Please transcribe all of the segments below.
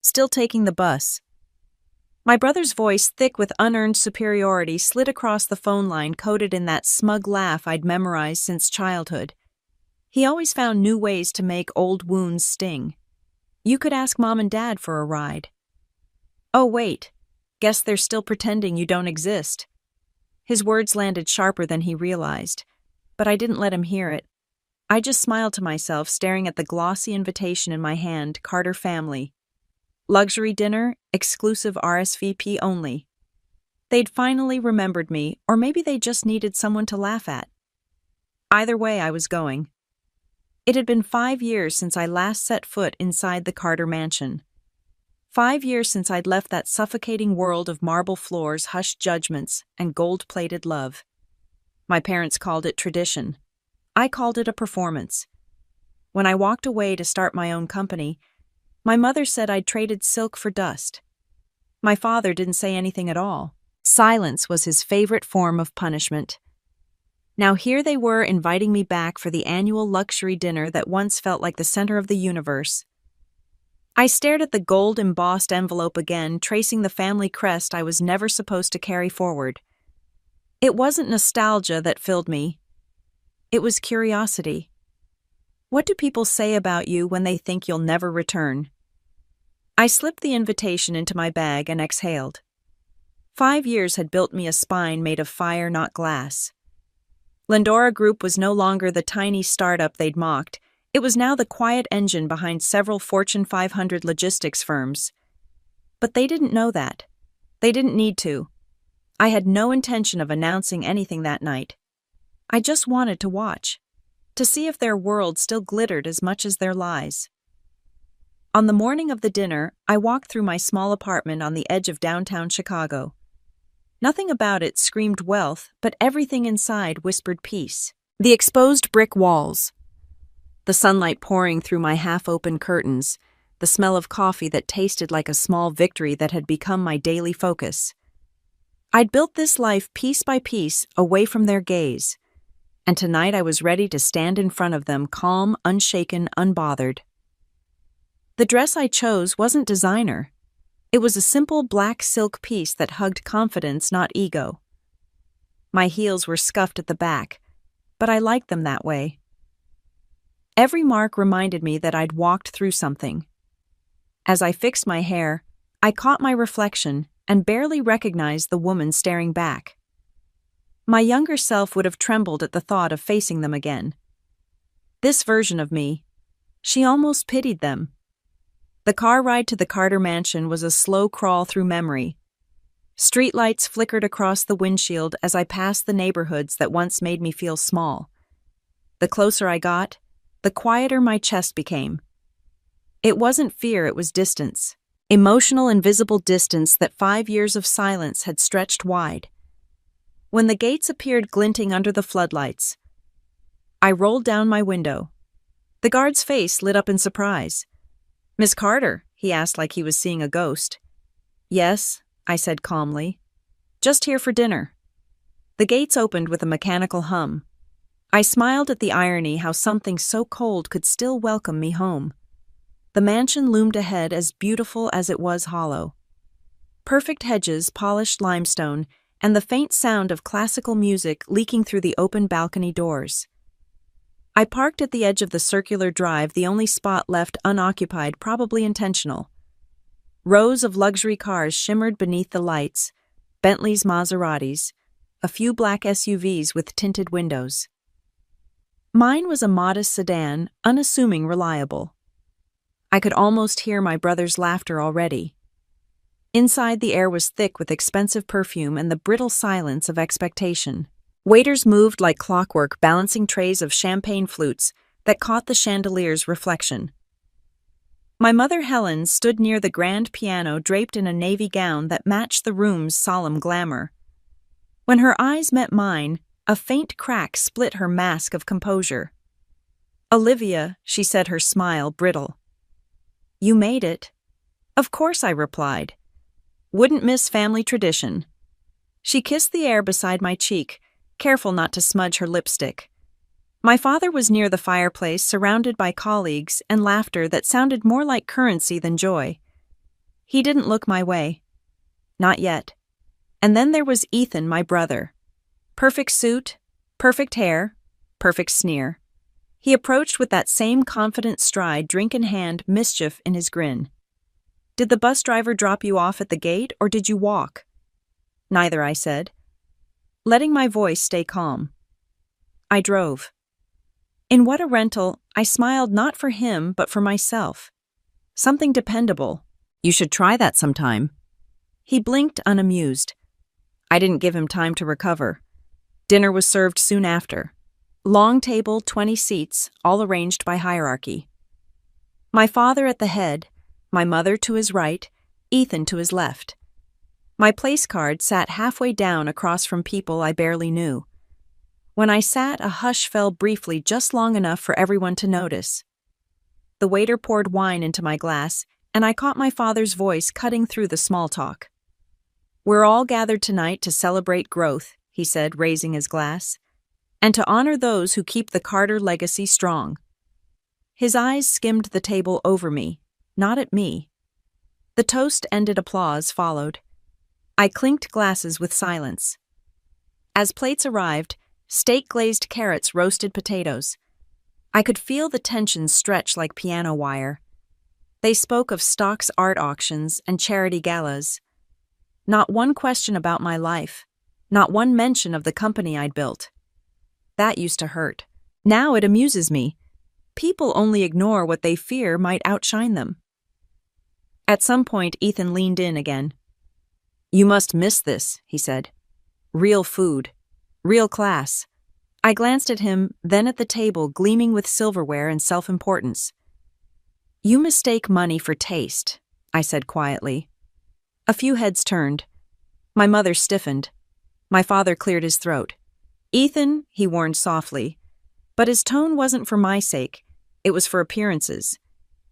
Still taking the bus. My brother's voice, thick with unearned superiority, slid across the phone line, coated in that smug laugh I'd memorized since childhood. He always found new ways to make old wounds sting. You could ask Mom and Dad for a ride. Oh, wait. Guess they're still pretending you don't exist. His words landed sharper than he realized, but I didn't let him hear it. I just smiled to myself, staring at the glossy invitation in my hand, Carter Family. Luxury dinner, exclusive RSVP only. They'd finally remembered me, or maybe they just needed someone to laugh at. Either way, I was going. It had been 5 years since I last set foot inside the Carter mansion. 5 years since I'd left that suffocating world of marble floors, hushed judgments, and gold-plated love. My parents called it tradition. I called it a performance. When I walked away to start my own company, my mother said I'd traded silk for dust. My father didn't say anything at all. Silence was his favorite form of punishment. Now here they were inviting me back for the annual luxury dinner that once felt like the center of the universe. I stared at the gold-embossed envelope again, tracing the family crest I was never supposed to carry forward. It wasn't nostalgia that filled me. It was curiosity. What do people say about you when they think you'll never return? I slipped the invitation into my bag and exhaled. 5 years had built me a spine made of fire, not glass. Lindora Group was no longer the tiny startup they'd mocked. It was now the quiet engine behind several Fortune 500 logistics firms. But they didn't know that. They didn't need to. I had no intention of announcing anything that night. I just wanted to watch, to see if their world still glittered as much as their lies. On the morning of the dinner, I walked through my small apartment on the edge of downtown Chicago. Nothing about it screamed wealth, but everything inside whispered peace. The exposed brick walls, the sunlight pouring through my half-open curtains, the smell of coffee that tasted like a small victory that had become my daily focus. I'd built this life piece by piece, away from their gaze, and tonight I was ready to stand in front of them, calm, unshaken, unbothered. The dress I chose wasn't designer. It was a simple black silk piece that hugged confidence, not ego. My heels were scuffed at the back, but I liked them that way. Every mark reminded me that I'd walked through something. As I fixed my hair, I caught my reflection and barely recognized the woman staring back. My younger self would have trembled at the thought of facing them again. This version of me, she almost pitied them. The car ride to the Carter mansion was a slow crawl through memory. Streetlights flickered across the windshield as I passed the neighborhoods that once made me feel small. The closer I got, the quieter my chest became. It wasn't fear, it was distance. Emotional, invisible distance that 5 years of silence had stretched wide. When the gates appeared glinting under the floodlights, I rolled down my window. The guard's face lit up in surprise. "Miss Carter," he asked like he was seeing a ghost. "Yes," I said calmly. "Just here for dinner." The gates opened with a mechanical hum. I smiled at the irony how something so cold could still welcome me home. The mansion loomed ahead, as beautiful as it was hollow. Perfect hedges, polished limestone, and the faint sound of classical music leaking through the open balcony doors. I parked at the edge of the circular drive, the only spot left unoccupied, probably intentional. Rows of luxury cars shimmered beneath the lights, Bentleys, Maseratis, a few black SUVs with tinted windows. Mine was a modest sedan, unassuming, reliable. I could almost hear my brother's laughter already. Inside, the air was thick with expensive perfume and the brittle silence of expectation. Waiters moved like clockwork, balancing trays of champagne flutes that caught the chandelier's reflection. My mother, Helen, stood near the grand piano, draped in a navy gown that matched the room's solemn glamour. When her eyes met mine, a faint crack split her mask of composure. "Olivia," she said, her smile brittle. "You made it." "Of course," I replied. "Wouldn't miss family tradition." She kissed the air beside my cheek, careful not to smudge her lipstick. My father was near the fireplace, surrounded by colleagues and laughter that sounded more like currency than joy. He didn't look my way. Not yet. And then there was Ethan, my brother. Perfect suit, perfect hair, perfect sneer. He approached with that same confident stride, drink in hand, mischief in his grin. Did the bus driver drop you off at the gate, or did you walk? Neither, I said, letting my voice stay calm. I drove. In What a Rental, I smiled not for him, but for myself. Something dependable. You should try that sometime. He blinked unamused. I didn't give him time to recover. Dinner was served soon after. Long table, 20 seats, all arranged by hierarchy. My father at the head, my mother to his right, Ethan to his left. My place card sat halfway down across from people I barely knew. When I sat, a hush fell briefly, just long enough for everyone to notice. The waiter poured wine into my glass, and I caught my father's voice cutting through the small talk. We're all gathered tonight to celebrate growth, he said, raising his glass, and to honor those who keep the Carter legacy strong. His eyes skimmed the table over me, not at me. The toast ended, applause followed. I clinked glasses with silence. As plates arrived, steak-glazed carrots, roasted potatoes. I could feel the tension stretch like piano wire. They spoke of stocks, art auctions, and charity galas. Not one question about my life, not one mention of the company I'd built. That used to hurt. Now it amuses me. People only ignore what they fear might outshine them. At some point, Ethan leaned in again. You must miss this, he said. Real food. Real class. I glanced at him, then at the table gleaming with silverware and self-importance. You mistake money for taste, I said quietly. A few heads turned. My mother stiffened. My father cleared his throat. Ethan, he warned softly. But his tone wasn't for my sake. It was for appearances.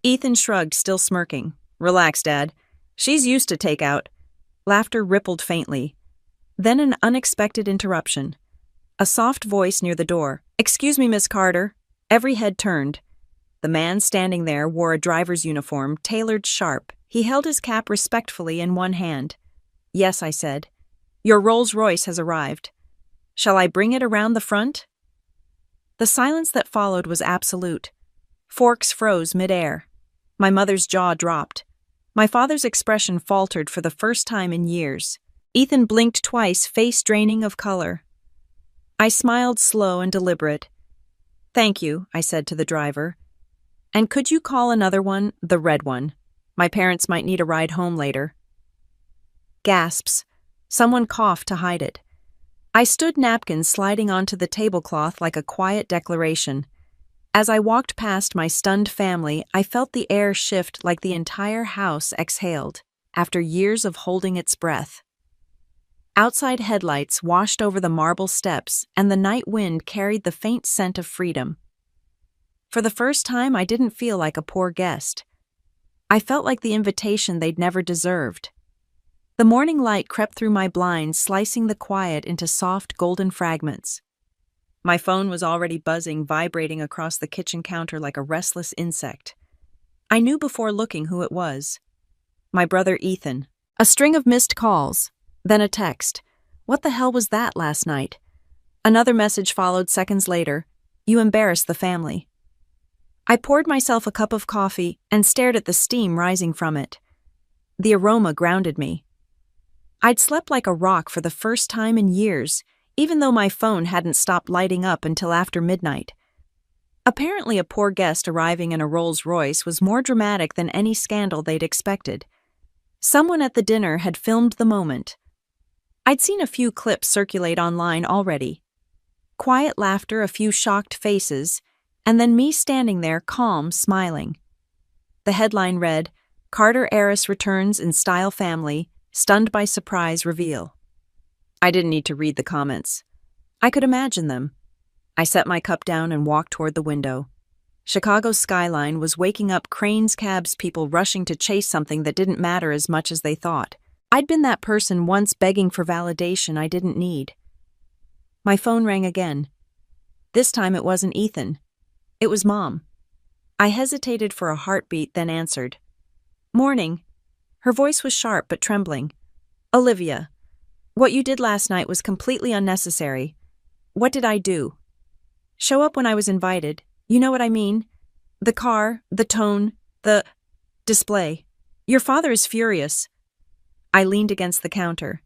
Ethan shrugged, still smirking. Relax, Dad. She's used to takeout. Laughter rippled faintly. Then an unexpected interruption. A soft voice near the door. Excuse me, Miss Carter. Every head turned. The man standing there wore a driver's uniform, tailored sharp. He held his cap respectfully in one hand. Yes, I said. Your Rolls-Royce has arrived. Shall I bring it around the front? The silence that followed was absolute. Forks froze midair. My mother's jaw dropped. My father's expression faltered for the first time in years. Ethan blinked twice, face draining of color. I smiled, slow and deliberate. Thank you, I said to the driver. And could you call another one, the red one? My parents might need a ride home later. Gasps. Someone coughed to hide it. I stood, napkins sliding onto the tablecloth like a quiet declaration. As I walked past my stunned family, I felt the air shift like the entire house exhaled, after years of holding its breath. Outside headlights washed over the marble steps, and the night wind carried the faint scent of freedom. For the first time, I didn't feel like a poor guest. I felt like the invitation they'd never deserved. The morning light crept through my blinds, slicing the quiet into soft, golden fragments. My phone was already buzzing, vibrating across the kitchen counter like a restless insect. I knew before looking who it was. My brother Ethan. A string of missed calls. Then a text. What the hell was that last night? Another message followed seconds later. You embarrassed the family. I poured myself a cup of coffee and stared at the steam rising from it. The aroma grounded me. I'd slept like a rock for the first time in years, even though my phone hadn't stopped lighting up until after midnight. Apparently, a poor guest arriving in a Rolls-Royce was more dramatic than any scandal they'd expected. Someone at the dinner had filmed the moment. I'd seen a few clips circulate online already. Quiet laughter, a few shocked faces, and then me standing there, calm, smiling. The headline read, Carter heiress returns in style family, stunned by surprise reveal. I didn't need to read the comments. I could imagine them. I set my cup down and walked toward the window. Chicago's skyline was waking up, cranes, cabs, people rushing to chase something that didn't matter as much as they thought. I'd been that person once, begging for validation I didn't need. My phone rang again. This time it wasn't Ethan. It was Mom. I hesitated for a heartbeat, then answered. Morning. Her voice was sharp but trembling. Olivia, what you did last night was completely unnecessary. What did I do? Show up when I was invited. You know what I mean? The car, the tone, the display. Your father is furious. I leaned against the counter.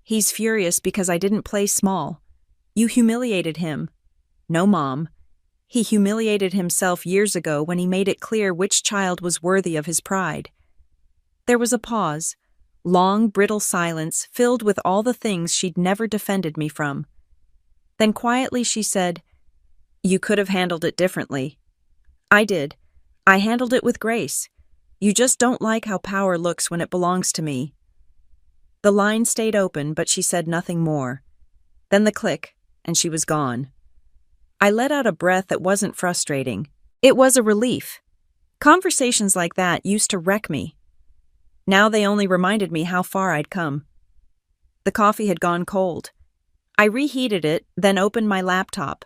He's furious because I didn't play small. You humiliated him. No, Mom. He humiliated himself years ago when he made it clear which child was worthy of his pride. There was a pause, long, brittle silence filled with all the things she'd never defended me from. Then quietly she said, "You could have handled it differently." I did. I handled it with grace. You just don't like how power looks when it belongs to me. The line stayed open, but she said nothing more. Then the click, and she was gone. I let out a breath that wasn't frustrating. It was a relief. Conversations like that used to wreck me. Now they only reminded me how far I'd come. The coffee had gone cold. I reheated it, then opened my laptop.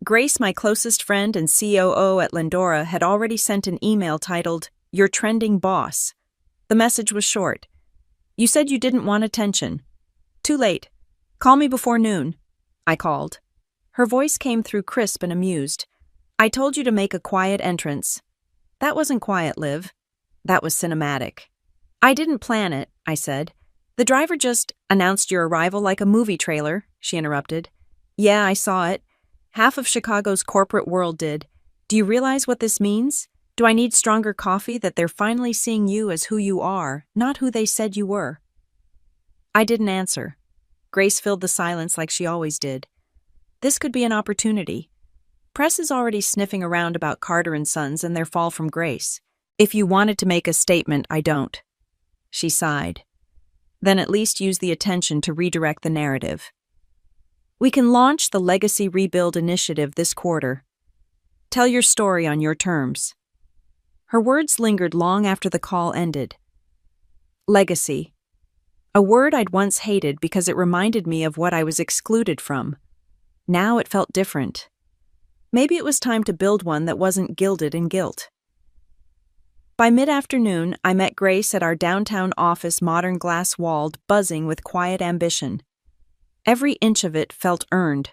Grace, my closest friend and COO at Lindora, had already sent an email titled, "Your Trending Boss." The message was short. "You said you didn't want attention. Too late. Call me before noon." I called. Her voice came through crisp and amused. "I told you to make a quiet entrance." "That wasn't quiet, Liv. That was cinematic." "I didn't plan it," I said. "The driver just announced your arrival like a movie trailer," she interrupted. "Yeah, I saw it. Half of Chicago's corporate world did. Do you realize what this means? Do I need stronger coffee that they're finally seeing you as who you are, not who they said you were?" I didn't answer. Grace filled the silence like she always did. This could be an opportunity. Press is already sniffing around about Carter and Sons and their fall from grace. If you wanted to make a statement, I don't. She sighed. Then at least use the attention to redirect the narrative. We can launch the Legacy Rebuild Initiative this quarter. Tell your story on your terms. Her words lingered long after the call ended. Legacy. A word I'd once hated because it reminded me of what I was excluded from. Now it felt different. Maybe it was time to build one that wasn't gilded in guilt. By mid-afternoon, I met Grace at our downtown office, modern glass-walled, buzzing with quiet ambition. Every inch of it felt earned.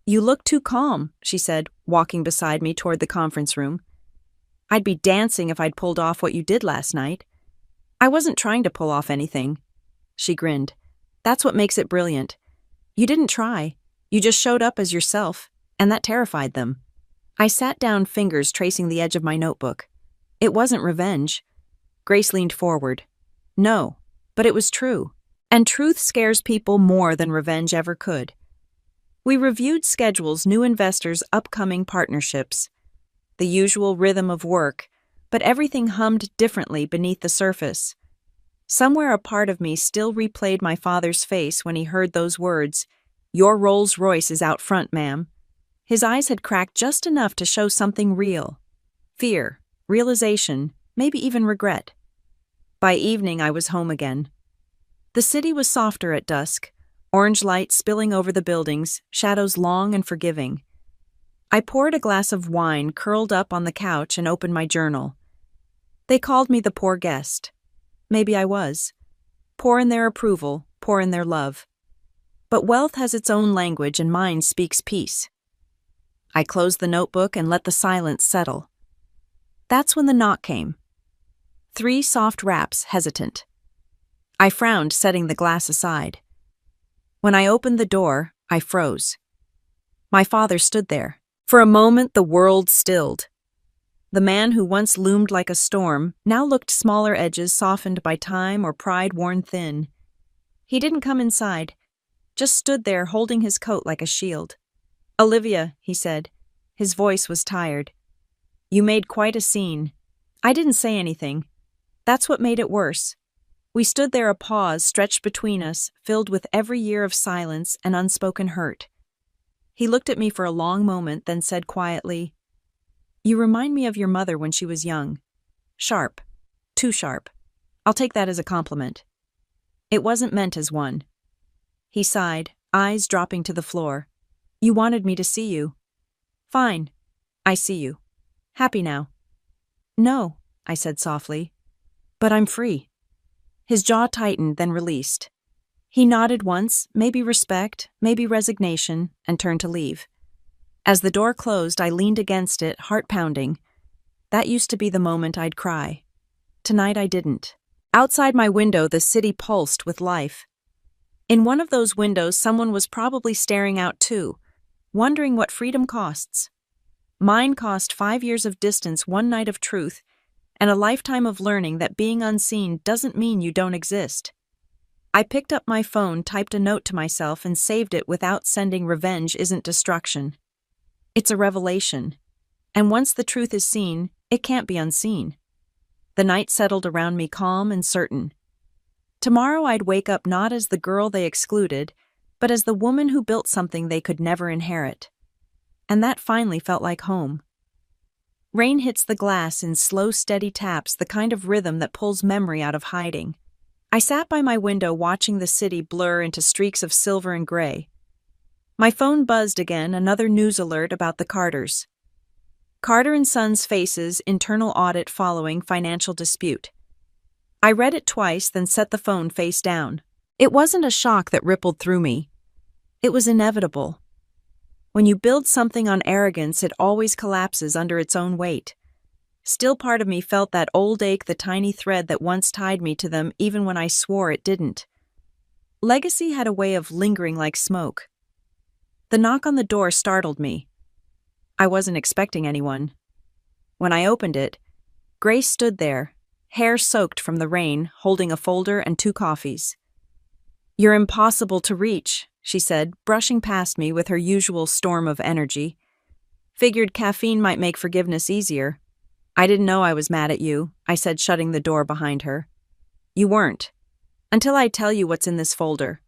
"You look too calm," she said, walking beside me toward the conference room. "I'd be dancing if I'd pulled off what you did last night." "I wasn't trying to pull off anything." She grinned. "That's what makes it brilliant. You didn't try. You just showed up as yourself, and that terrified them." I sat down, fingers tracing the edge of my notebook. It wasn't revenge. Grace leaned forward. No, but it was true. And truth scares people more than revenge ever could. We reviewed schedules, new investors, upcoming partnerships. The usual rhythm of work, but everything hummed differently beneath the surface. Somewhere a part of me still replayed my father's face when he heard those words, "Your Rolls Royce is out front, ma'am." His eyes had cracked just enough to show something real. Fear, realization, maybe even regret. By evening, I was home again. The city was softer at dusk, orange light spilling over the buildings, shadows long and forgiving. I poured a glass of wine, curled up on the couch, and opened my journal. They called me the poor guest. Maybe I was. Poor in their approval, poor in their love. But wealth has its own language, and mine speaks peace. I closed the notebook and let the silence settle. That's when the knock came. 3 soft raps, hesitant. I frowned, setting the glass aside. When I opened the door, I froze. My father stood there. For a moment, the world stilled. The man who once loomed like a storm now looked smaller edges softened by time or pride worn thin. He didn't come inside, just stood there holding his coat like a shield. "Olivia," he said. His voice was tired. "You made quite a scene." I didn't say anything. That's what made it worse. We stood there, a pause stretched between us, filled with every year of silence and unspoken hurt. He looked at me for a long moment, then said quietly, "You remind me of your mother when she was young. Sharp. Too sharp. I'll take that as a compliment." It wasn't meant as one. He sighed, eyes dropping to the floor. "You wanted me to see you." "Fine. I see you. Happy now." "No," I said softly. "But I'm free." His jaw tightened, then released. He nodded once, maybe respect, maybe resignation, and turned to leave. As the door closed, I leaned against it, heart pounding. That used to be the moment I'd cry. Tonight I didn't. Outside my window, the city pulsed with life. In one of those windows, someone was probably staring out too, wondering what freedom costs. Mine cost 5 years of distance, 1 night of truth, and a lifetime of learning that being unseen doesn't mean you don't exist. I picked up my phone, typed a note to myself, and saved it without sending revenge isn't destruction. It's a revelation. And once the truth is seen, it can't be unseen. The night settled around me calm and certain. Tomorrow I'd wake up not as the girl they excluded, but as the woman who built something they could never inherit. And that finally felt like home. Rain hits the glass in slow, steady taps, the kind of rhythm that pulls memory out of hiding. I sat by my window watching the city blur into streaks of silver and gray. My phone buzzed again, another news alert about the Carters. Carter and Sons faces internal audit following financial dispute. I read it twice, then set the phone face down. It wasn't a shock that rippled through me. It was inevitable. When you build something on arrogance, it always collapses under its own weight. Still, part of me felt that old ache, the tiny thread that once tied me to them even when I swore it didn't. Legacy had a way of lingering like smoke. The knock on the door startled me. I wasn't expecting anyone. When I opened it, Grace stood there, hair soaked from the rain, holding a folder and 2 coffees. "You're impossible to reach," she said, brushing past me with her usual storm of energy. "Figured caffeine might make forgiveness easier." "I didn't know I was mad at you," I said, shutting the door behind her. "You weren't. Until I tell you what's in this folder."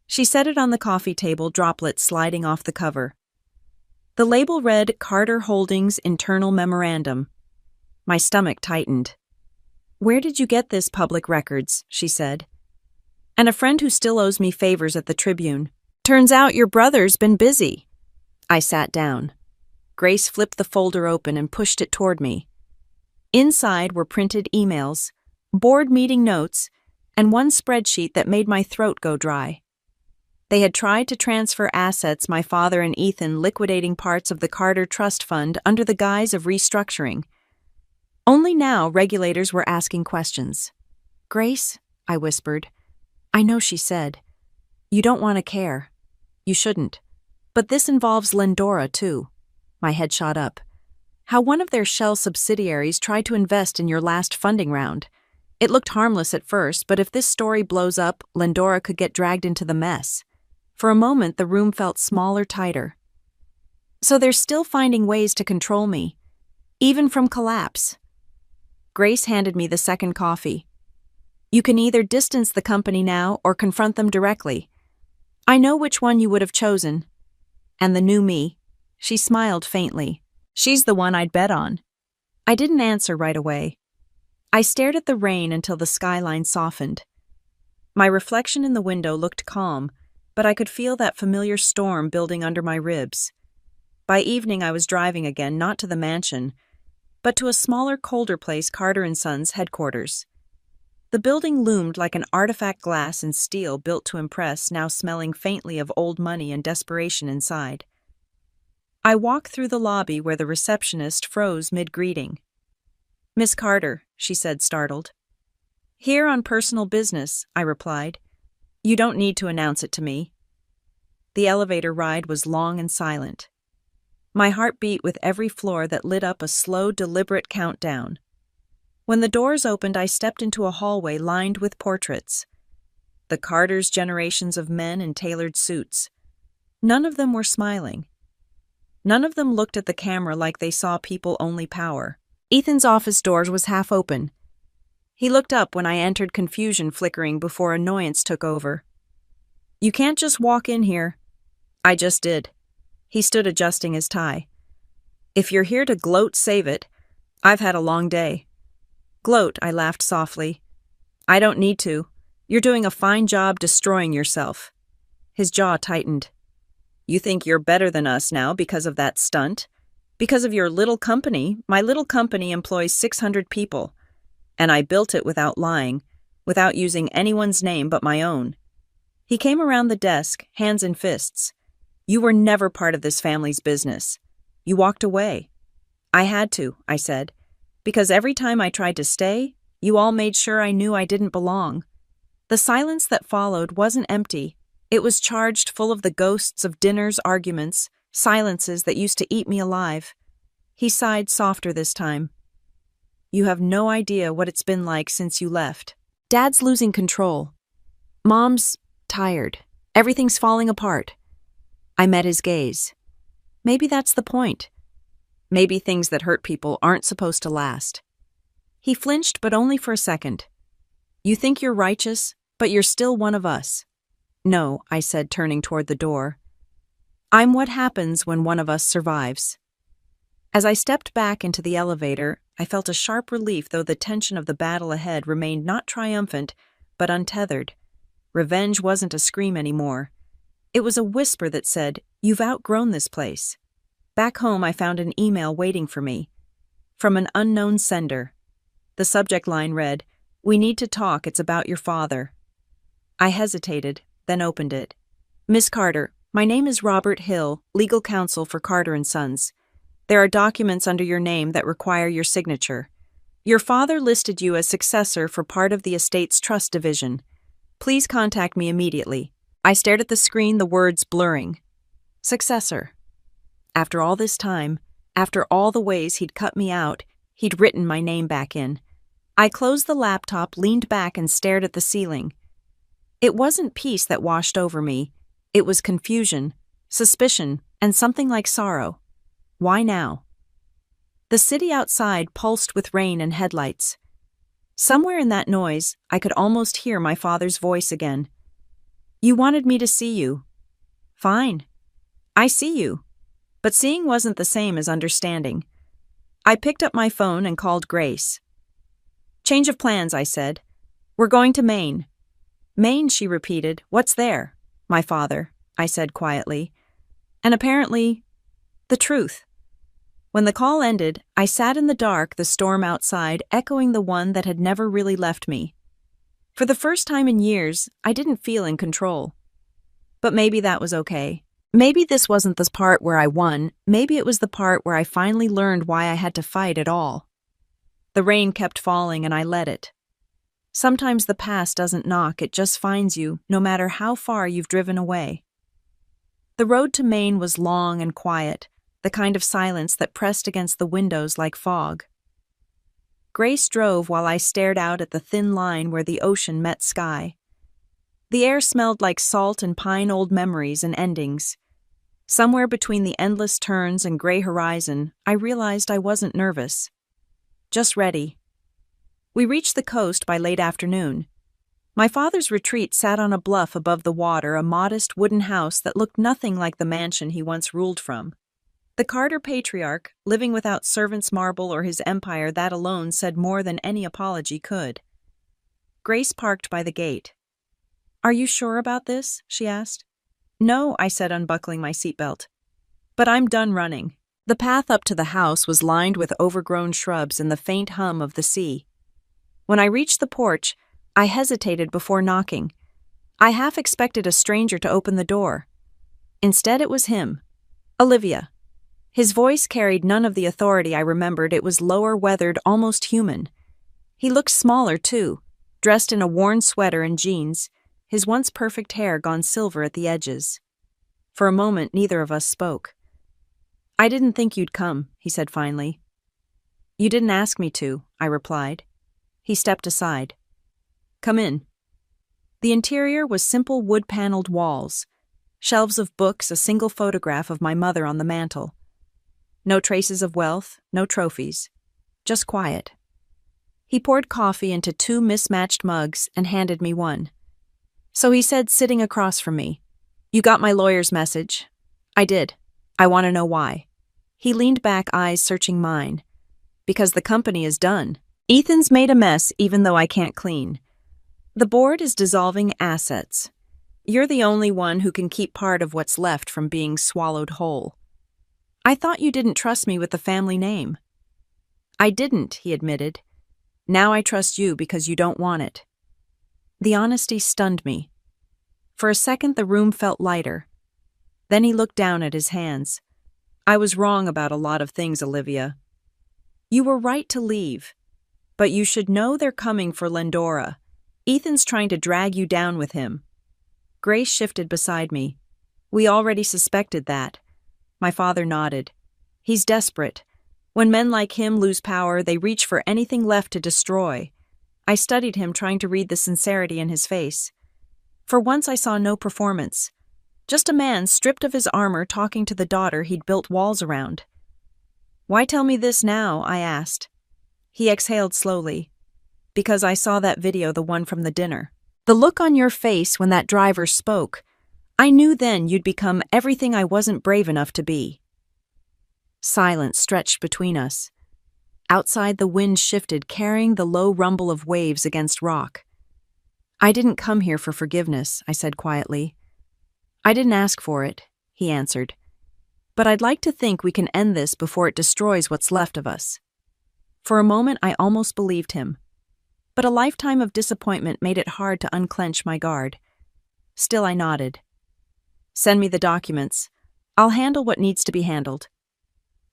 She set it on the coffee table, droplets sliding off the cover. The label read Carter Holdings Internal Memorandum. My stomach tightened. "Where did you get this, public records?" she said. "And a friend who still owes me favors at the Tribune. Turns out your brother's been busy." I sat down. Grace flipped the folder open and pushed it toward me. Inside were printed emails, board meeting notes, and one spreadsheet that made my throat go dry. They had tried to transfer assets, my father and Ethan liquidating parts of the Carter Trust Fund under the guise of restructuring. Only now regulators were asking questions. "Grace," I whispered. "I know," she said. "You don't want to care. You shouldn't. But this involves Lendora, too." My head shot up. "How one of their shell subsidiaries tried to invest in your last funding round. It looked harmless at first, but if this story blows up, Lendora could get dragged into the mess." For a moment, the room felt smaller, tighter. "So they're still finding ways to control me, even from collapse." Grace handed me the second coffee. "You can either distance the company now or confront them directly. I know which one you would have chosen." "And the new me." She smiled faintly. "She's the one I'd bet on." I didn't answer right away. I stared at the rain until the skyline softened. My reflection in the window looked calm, but I could feel that familiar storm building under my ribs. By evening I was driving again, not to the mansion, but to a smaller, colder place, Carter and Sons headquarters. The building loomed like an artifact, glass and steel built to impress, now smelling faintly of old money and desperation inside. I walked through the lobby where the receptionist froze mid-greeting. "Miss Carter," she said, startled. "Here on personal business," I replied. "You don't need to announce it to me." The elevator ride was long and silent. My heart beat with every floor that lit up a slow, deliberate countdown. When the doors opened, I stepped into a hallway lined with portraits. The Carters' generations of men in tailored suits. None of them were smiling. None of them looked at the camera like they saw people only power. Ethan's office door was half open. He looked up when I entered, confusion flickering before annoyance took over. "You can't just walk in here." I just did. He stood adjusting his tie. "If you're here to gloat, save it. I've had a long day." "Gloat," I laughed softly. "I don't need to. You're doing a fine job destroying yourself." His jaw tightened. "You think you're better than us now because of that stunt? Because of your little company? My little company employs 600 people. And I built it without lying, without using anyone's name but my own. He came around the desk, hands in fists. You were never part of this family's business. You walked away. I had to, I said, because every time I tried to stay, you all made sure I knew I didn't belong. The silence that followed wasn't empty. It was charged full of the ghosts of dinners, arguments, silences that used to eat me alive. He sighed softer this time. You have no idea what it's been like since you left. Dad's losing control. Mom's tired. Everything's falling apart. I met his gaze. Maybe that's the point. Maybe things that hurt people aren't supposed to last. He flinched, but only for a second. You think you're righteous, but you're still one of us. No, I said, turning toward the door. I'm what happens when one of us survives. As I stepped back into the elevator, I felt a sharp relief, though the tension of the battle ahead remained not triumphant, but untethered. Revenge wasn't a scream anymore. It was a whisper that said, "You've outgrown this place." Back home, I found an email waiting for me. From an unknown sender. The subject line read, "We need to talk, it's about your father." I hesitated, then opened it. Miss Carter, my name is Robert Hill, legal counsel for Carter & Sons. There are documents under your name that require your signature. Your father listed you as successor for part of the estate's trust division. Please contact me immediately. I stared at the screen, the words blurring. Successor. After all this time, after all the ways he'd cut me out, he'd written my name back in. I closed the laptop, leaned back, and stared at the ceiling. It wasn't peace that washed over me. It was confusion, suspicion, and something like sorrow. Why now? The city outside pulsed with rain and headlights. Somewhere in that noise, I could almost hear my father's voice again. You wanted me to see you. Fine. I see you. But seeing wasn't the same as understanding. I picked up my phone and called Grace. Change of plans, I said. We're going to Maine. Maine, she repeated. What's there? My father, I said quietly. And apparently, the truth. When the call ended, I sat in the dark, the storm outside echoing the one that had never really left me. For the first time in years, I didn't feel in control. But maybe that was okay. Maybe this wasn't the part where I won. Maybe it was the part where I finally learned why I had to fight at all. The rain kept falling and I let it. Sometimes the past doesn't knock, it just finds you, no matter how far you've driven away. The road to Maine was long and quiet, the kind of silence that pressed against the windows like fog. Grace drove while I stared out at the thin line where the ocean met sky. The air smelled like salt and pine, old memories and endings. Somewhere between the endless turns and gray horizon, I realized I wasn't nervous. Just ready. We reached the coast by late afternoon. My father's retreat sat on a bluff above the water, a modest wooden house that looked nothing like the mansion he once ruled from. The Carter patriarch, living without servants' marble or his empire, that alone said more than any apology could. Grace parked by the gate. Are you sure about this? She asked. No, I said, unbuckling my seatbelt. But I'm done running. The path up to the house was lined with overgrown shrubs and the faint hum of the sea. When I reached the porch, I hesitated before knocking. I half expected a stranger to open the door. Instead, it was him. Olivia. His voice carried none of the authority I remembered. It was lower, weathered, almost human. He looked smaller, too, dressed in a worn sweater and jeans, his once perfect hair gone silver at the edges. For a moment, neither of us spoke. I didn't think you'd come, he said finally. You didn't ask me to, I replied. He stepped aside. Come in. The interior was simple wood-paneled walls, shelves of books, a single photograph of my mother on the mantel. No traces of wealth, no trophies, just quiet. He poured coffee into 2 mismatched mugs and handed me one. So he said, sitting across from me, You got my lawyer's message? I did. I want to know why. He leaned back, eyes searching mine. Because the company is done. Ethan's made a mess, even though I can't clean. The board is dissolving assets. You're the only one who can keep part of what's left from being swallowed whole. I thought you didn't trust me with the family name. I didn't, he admitted. Now I trust you because you don't want it. The honesty stunned me. For a second, the room felt lighter. Then he looked down at his hands. I was wrong about a lot of things, Olivia. You were right to leave. But you should know they're coming for Lendora. Ethan's trying to drag you down with him. Grace shifted beside me. We already suspected that. My father nodded. He's desperate. When men like him lose power, they reach for anything left to destroy. I studied him, trying to read the sincerity in his face. For once I saw no performance. Just a man stripped of his armor talking to the daughter he'd built walls around. Why tell me this now? I asked. He exhaled slowly. Because I saw that video, the one from the dinner. The look on your face when that driver spoke. I knew then you'd become everything I wasn't brave enough to be. Silence stretched between us. Outside, the wind shifted, carrying the low rumble of waves against rock. I didn't come here for forgiveness, I said quietly. I didn't ask for it, he answered. But I'd like to think we can end this before it destroys what's left of us. For a moment, I almost believed him. But a lifetime of disappointment made it hard to unclench my guard. Still, I nodded. Send me the documents. I'll handle what needs to be handled.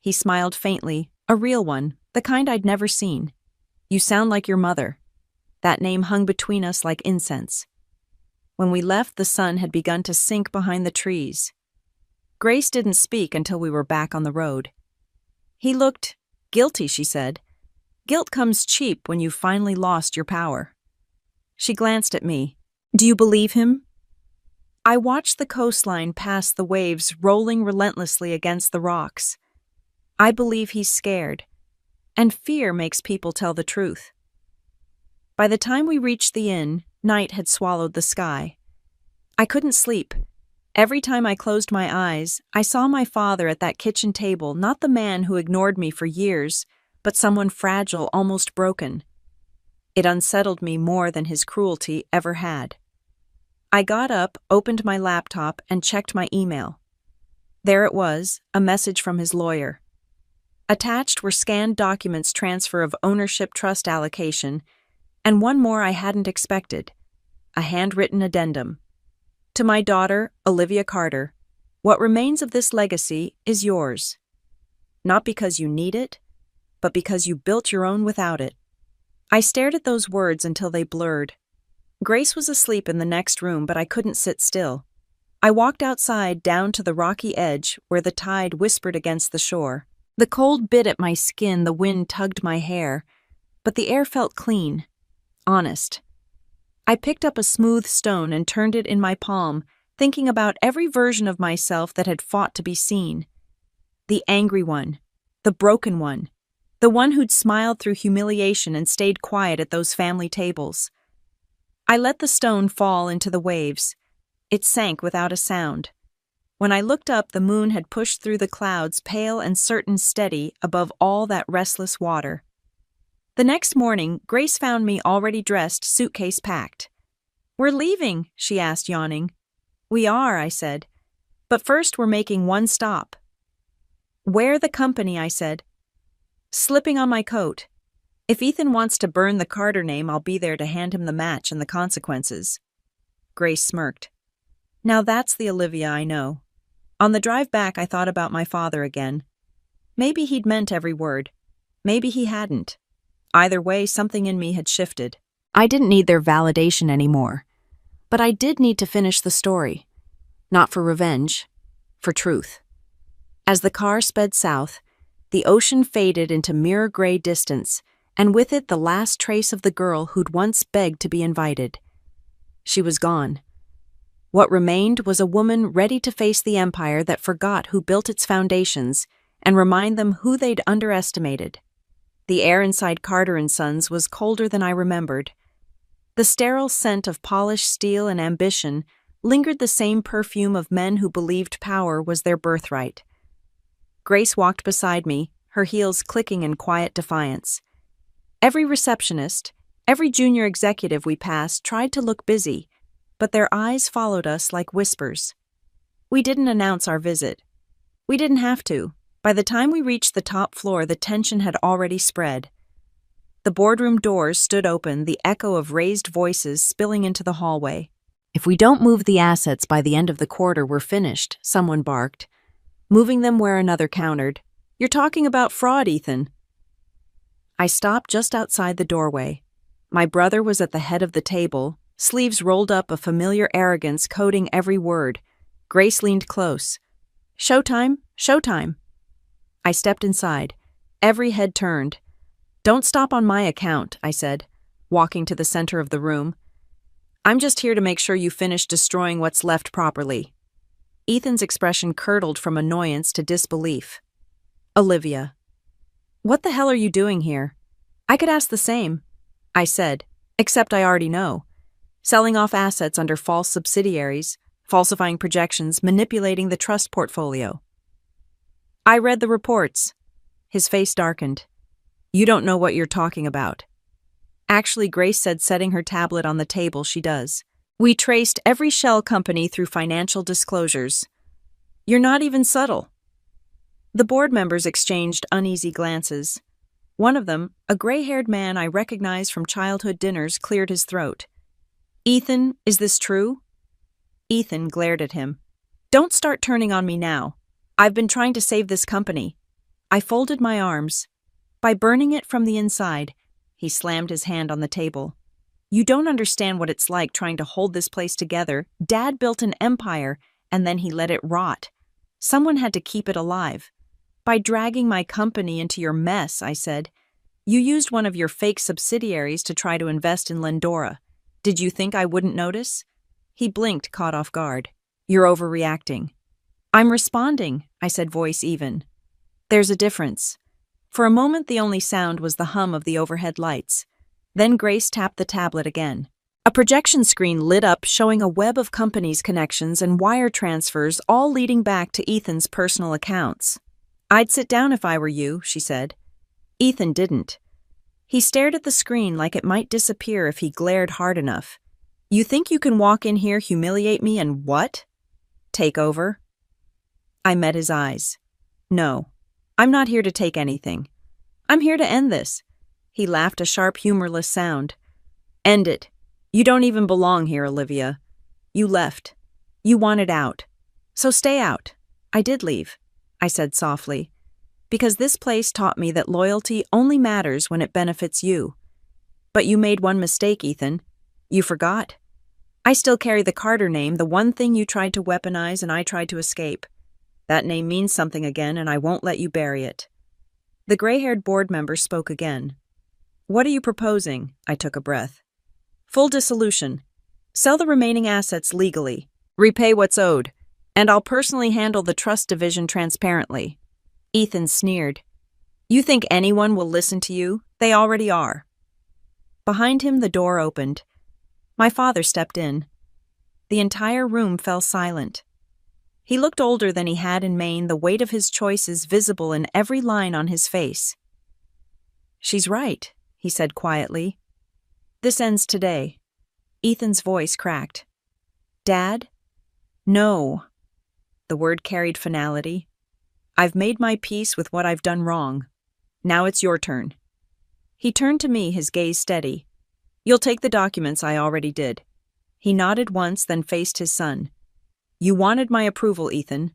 He smiled faintly, a real one, the kind I'd never seen. You sound like your mother. That name hung between us like incense. When we left, the sun had begun to sink behind the trees. Grace didn't speak until we were back on the road. He looked guilty, she said. Guilt comes cheap when you've finally lost your power. She glanced at me. Do you believe him? I watched the coastline past the waves rolling relentlessly against the rocks. I believe he's scared, and fear makes people tell the truth. By the time we reached the inn, night had swallowed the sky. I couldn't sleep. Every time I closed my eyes, I saw my father at that kitchen table, not the man who ignored me for years, but someone fragile, almost broken. It unsettled me more than his cruelty ever had. I got up, opened my laptop, and checked my email. There it was, a message from his lawyer. Attached were scanned documents, transfer of ownership, trust allocation, and one more I hadn't expected, a handwritten addendum. To my daughter, Olivia Carter, what remains of this legacy is yours. Not because you need it, but because you built your own without it. I stared at those words until they blurred. Grace was asleep in the next room, but I couldn't sit still. I walked outside down to the rocky edge where the tide whispered against the shore. The cold bit at my skin, the wind tugged my hair, but the air felt clean, honest. I picked up a smooth stone and turned it in my palm, thinking about every version of myself that had fought to be seen. The angry one, the broken one, the one who'd smiled through humiliation and stayed quiet at those family tables. I let the stone fall into the waves. It sank without a sound. When I looked up, the moon had pushed through the clouds, pale and certain steady above all that restless water. The next morning, Grace found me already dressed, suitcase packed. We're leaving, she asked, yawning. We are, I said. But first we're making one stop. Where the company, I said. Slipping on my coat. If Ethan wants to burn the Carter name, I'll be there to hand him the match and the consequences. Grace smirked. Now that's the Olivia I know. On the drive back, I thought about my father again. Maybe he'd meant every word. Maybe he hadn't. Either way, something in me had shifted. I didn't need their validation anymore. But I did need to finish the story. Not for revenge, for truth. As the car sped south, the ocean faded into mirror-gray distance, and with it the last trace of the girl who'd once begged to be invited. She was gone. What remained was a woman ready to face the empire that forgot who built its foundations and remind them who they'd underestimated. The air inside Carter & Sons was colder than I remembered. The sterile scent of polished steel and ambition lingered, the same perfume of men who believed power was their birthright. Grace walked beside me, her heels clicking in quiet defiance. Every receptionist, every junior executive we passed tried to look busy, but their eyes followed us like whispers. We didn't announce our visit. We didn't have to. By the time we reached the top floor, the tension had already spread. The boardroom doors stood open, the echo of raised voices spilling into the hallway. "If we don't move the assets by the end of the quarter, we're finished," someone barked, moving them where another countered. "You're talking about fraud, Ethan." I stopped just outside the doorway. My brother was at the head of the table, sleeves rolled up, a familiar arrogance coding every word. Grace leaned close. "Showtime, showtime." I stepped inside. Every head turned. "Don't stop on my account," I said, walking to the center of the room. "I'm just here to make sure you finish destroying what's left properly." Ethan's expression curdled from annoyance to disbelief. "Olivia, what the hell are you doing here?" "I could ask the same," I said, "except I already know. Selling off assets under false subsidiaries, falsifying projections, manipulating the trust portfolio." "I read the reports." His face darkened. "You don't know what you're talking about." Actually, Grace said, setting her tablet on the table, she does. "We traced every shell company through financial disclosures." "You're not even subtle." The board members exchanged uneasy glances. One of them, a gray-haired man I recognized from childhood dinners, cleared his throat. "Ethan, is this true?" Ethan glared at him. "Don't start turning on me now. I've been trying to save this company." I folded my arms. "By burning it from the inside." He slammed his hand on the table. "You don't understand what it's like trying to hold this place together. Dad built an empire, and then he let it rot. Someone had to keep it alive. By dragging my company into your mess," I said. "You used one of your fake subsidiaries to try to invest in Lendora. Did you think I wouldn't notice?" He blinked, caught off guard. "You're overreacting." "I'm responding," I said, voice even. "There's a difference." For a moment, the only sound was the hum of the overhead lights. Then Grace tapped the tablet again. A projection screen lit up, showing a web of companies' connections and wire transfers, all leading back to Ethan's personal accounts. "I'd sit down if I were you," she said. Ethan didn't. He stared at the screen like it might disappear if he glared hard enough. "You think you can walk in here, humiliate me, and what? Take over?" I met his eyes. "No, I'm not here to take anything. I'm here to end this." He laughed, a sharp, humorless sound. "End it. You don't even belong here, Olivia. You left. You wanted out. So stay out." "I did leave," I said softly, "because this place taught me that loyalty only matters when it benefits you. But you made one mistake, Ethan. You forgot. I still carry the Carter name, the one thing you tried to weaponize and I tried to escape. That name means something again, and I won't let you bury it." The gray-haired board member spoke again. "What are you proposing?" I took a breath. "Full dissolution. Sell the remaining assets legally. Repay what's owed. And I'll personally handle the trust division transparently." Ethan sneered. "You think anyone will listen to you? They already are." Behind him, the door opened. My father stepped in. The entire room fell silent. He looked older than he had in Maine, the weight of his choices visible in every line on his face. "She's right," he said quietly. "This ends today." Ethan's voice cracked. "Dad?" "No." The word carried finality. "I've made my peace with what I've done wrong. Now it's your turn." He turned to me, his gaze steady. "You'll take the documents I already did." He nodded once, then faced his son. "You wanted my approval, Ethan.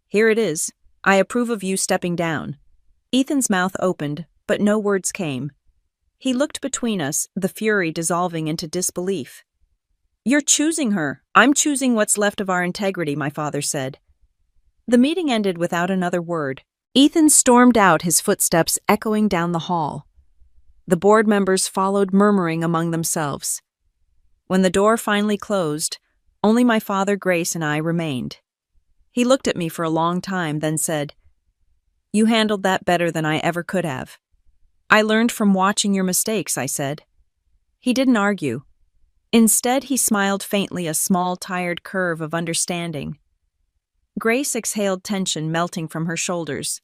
Here it is. I approve of you stepping down." Ethan's mouth opened, but no words came. He looked between us, the fury dissolving into disbelief. "You're choosing her. I'm choosing what's left of our integrity," my father said. The meeting ended without another word. Ethan stormed out, his footsteps echoing down the hall. The board members followed, murmuring among themselves. When the door finally closed, only my father, Grace, and I remained. He looked at me for a long time, then said, "You handled that better than I ever could have." "I learned from watching your mistakes," I said. He didn't argue. Instead, he smiled faintly, a small, tired curve of understanding. Grace exhaled tension melting from her shoulders.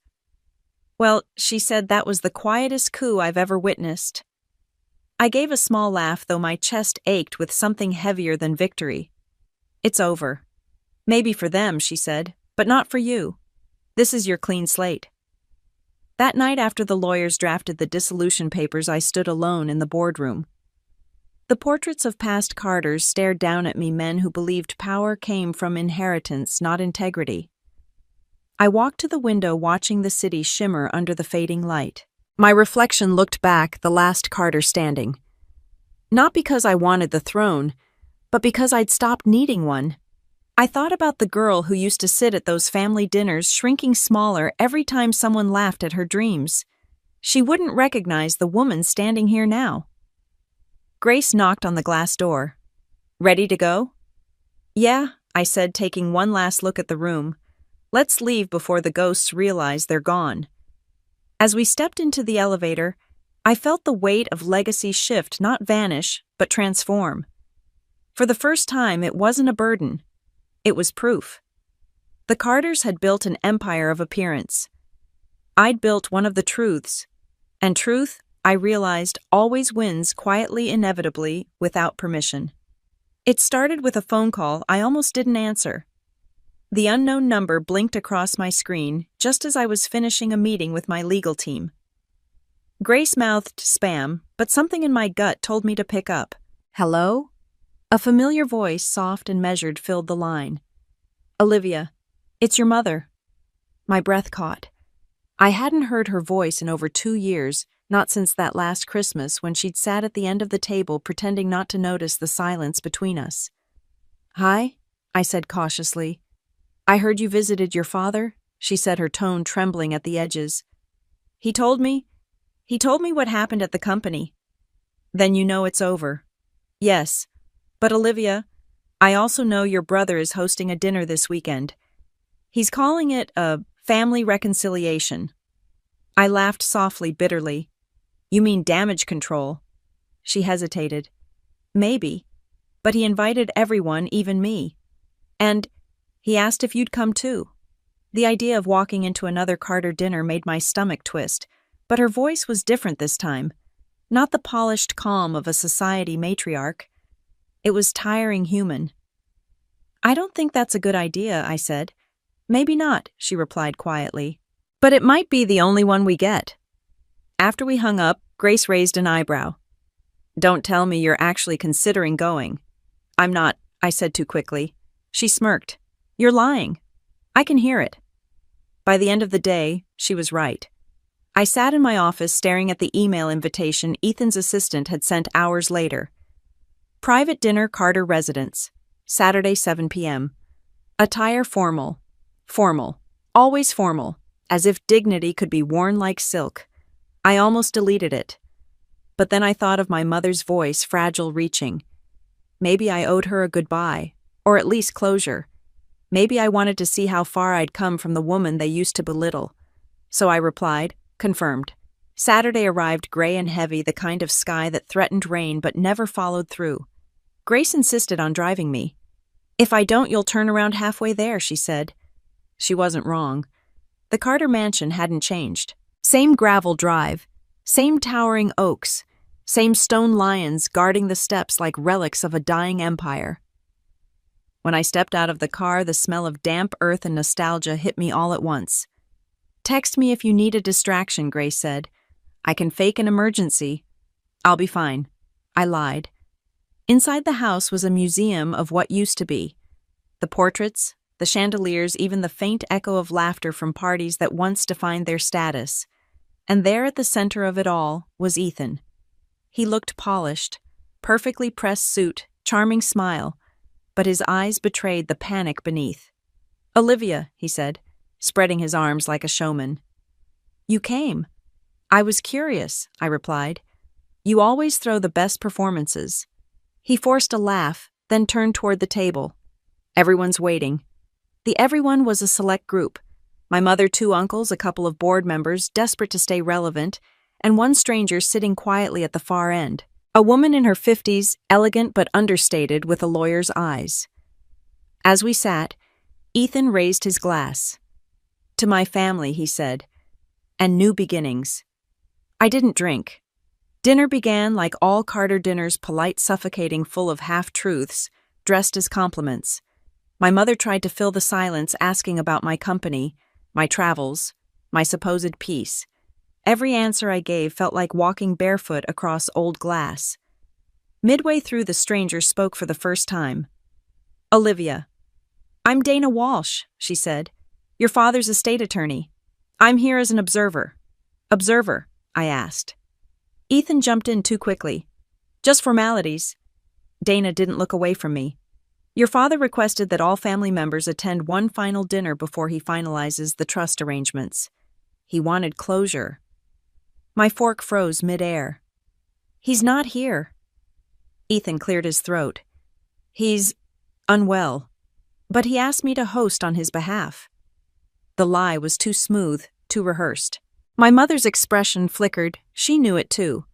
"Well," she said, "that was the quietest coup I've ever witnessed." I gave a small laugh, though my chest ached with something heavier than victory. "It's over. Maybe for them," she said, "but not for you. This is your clean slate." That night after the lawyers drafted the dissolution papers, I stood alone in the boardroom. The portraits of past Carters stared down at me, men who believed power came from inheritance, not integrity. I walked to the window, watching the city shimmer under the fading light. My reflection looked back, the last Carter standing. Not because I wanted the throne, but because I'd stopped needing one. I thought about the girl who used to sit at those family dinners, shrinking smaller every time someone laughed at her dreams. She wouldn't recognize the woman standing here now. Grace knocked on the glass door. "Ready to go?" "Yeah," I said, taking one last look at the room. "Let's leave before the ghosts realize they're gone." As we stepped into the elevator, I felt the weight of legacy shift, not vanish, but transform. For the first time, it wasn't a burden. It was proof. The Carters had built an empire of appearance. I'd built one of the truths, and truth, I realized, always wins quietly, inevitably, without permission. It started with a phone call I almost didn't answer. The unknown number blinked across my screen just as I was finishing a meeting with my legal team. Grace mouthed spam, but something in my gut told me to pick up. "Hello?" A familiar voice, soft and measured, filled the line. "Olivia, it's your mother." My breath caught. I hadn't heard her voice in over 2 years, not since that last Christmas when she'd sat at the end of the table pretending not to notice the silence between us. "Hi," I said cautiously. "I heard you visited your father," she said, her tone trembling at the edges. He told me what happened at the company." "Then you know it's over." "Yes. But Olivia, I also know your brother is hosting a dinner this weekend. He's calling it a family reconciliation." I laughed softly, bitterly. "You mean damage control?" She hesitated. "Maybe. But he invited everyone, even me. And he asked if you'd come too." The idea of walking into another Carter dinner made my stomach twist, but her voice was different this time. Not the polished calm of a society matriarch. It was tiring human. "I don't think that's a good idea," I said. "Maybe not," she replied quietly. "But it might be the only one we get." After we hung up, Grace raised an eyebrow. "Don't tell me you're actually considering going." "I'm not," I said too quickly. She smirked. "You're lying. I can hear it." By the end of the day, she was right. I sat in my office staring at the email invitation Ethan's assistant had sent hours later. Private dinner, Carter residence. Saturday, 7 p.m. Attire formal. Formal. Always formal. As if dignity could be worn like silk. I almost deleted it. But then I thought of my mother's voice, fragile, reaching. Maybe I owed her a goodbye, or at least closure. Maybe I wanted to see how far I'd come from the woman they used to belittle. So I replied, confirmed. Saturday arrived gray and heavy, the kind of sky that threatened rain but never followed through. Grace insisted on driving me. "If I don't, you'll turn around halfway there," she said. She wasn't wrong. The Carter mansion hadn't changed. Same gravel drive, same towering oaks, same stone lions guarding the steps like relics of a dying empire. When I stepped out of the car, the smell of damp earth and nostalgia hit me all at once. "Text me if you need a distraction," Grace said. "I can fake an emergency." "I'll be fine." I lied. Inside the house was a museum of what used to be. The portraits, the chandeliers, even the faint echo of laughter from parties that once defined their status. And there at the center of it all was Ethan. He looked polished, perfectly pressed suit, charming smile, but his eyes betrayed the panic beneath. "Olivia," he said, spreading his arms like a showman. "You came." "I was curious," I replied. "You always throw the best performances." He forced a laugh, then turned toward the table. "Everyone's waiting." The everyone was a select group. My mother, 2 uncles, a couple of board members, desperate to stay relevant, and one stranger sitting quietly at the far end. A woman in her 50s, elegant but understated, with a lawyer's eyes. As we sat, Ethan raised his glass. "To my family," he said, "and new beginnings." I didn't drink. Dinner began like all Carter dinners, polite, suffocating, full of half-truths, dressed as compliments. My mother tried to fill the silence, asking about my company, my travels, my supposed peace. Every answer I gave felt like walking barefoot across old glass. Midway through, the stranger spoke for the first time. "Olivia, I'm Dana Walsh," she said. "Your father's estate attorney. I'm here as an observer." "Observer?" I asked. Ethan jumped in too quickly. "Just formalities." Dana didn't look away from me. "Your father requested that all family members attend one final dinner before he finalizes the trust arrangements. He wanted closure." My fork froze midair. "He's not here." Ethan cleared his throat. "He's unwell, but he asked me to host on his behalf." The lie was too smooth, too rehearsed. My mother's expression flickered. She knew it too.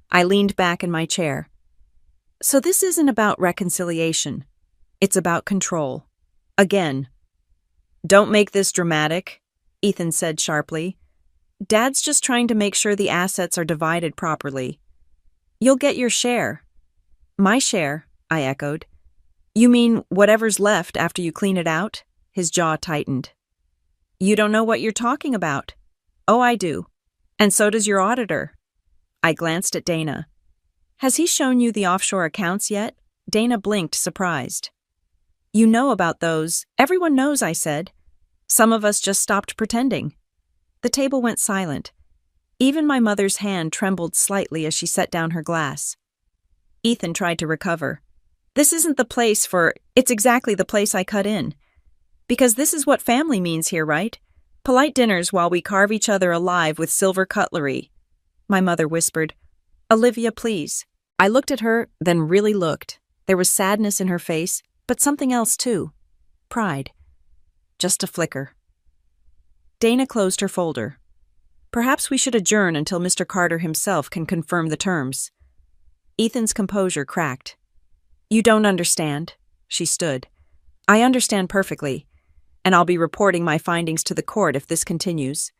I leaned back in my chair. "So this isn't about reconciliation. It's about control. Again." "Don't make this dramatic," Ethan said sharply. "Dad's just trying to make sure the assets are divided properly. You'll get your share." "My share?" I echoed. "You mean whatever's left after you clean it out?" His jaw tightened. "You don't know what you're talking about." "Oh, I do. And so does your auditor." I glanced at Dana. "Has he shown you the offshore accounts yet?" Dana blinked, surprised. "You know about those." "Everyone knows," I said. "Some of us just stopped pretending." The table went silent. Even my mother's hand trembled slightly as she set down her glass. Ethan tried to recover. "This isn't the place for—" "It's exactly the place I cut in. Because this is what family means here, right? Polite dinners while we carve each other alive with silver cutlery." My mother whispered, "Olivia, please." I looked at her, then really looked. There was sadness in her face, but something else too. Pride. Just a flicker. Dana closed her folder. "Perhaps we should adjourn until Mr. Carter himself can confirm the terms." Ethan's composure cracked. "You don't understand." She stood. "I understand perfectly, and I'll be reporting my findings to the court if this continues."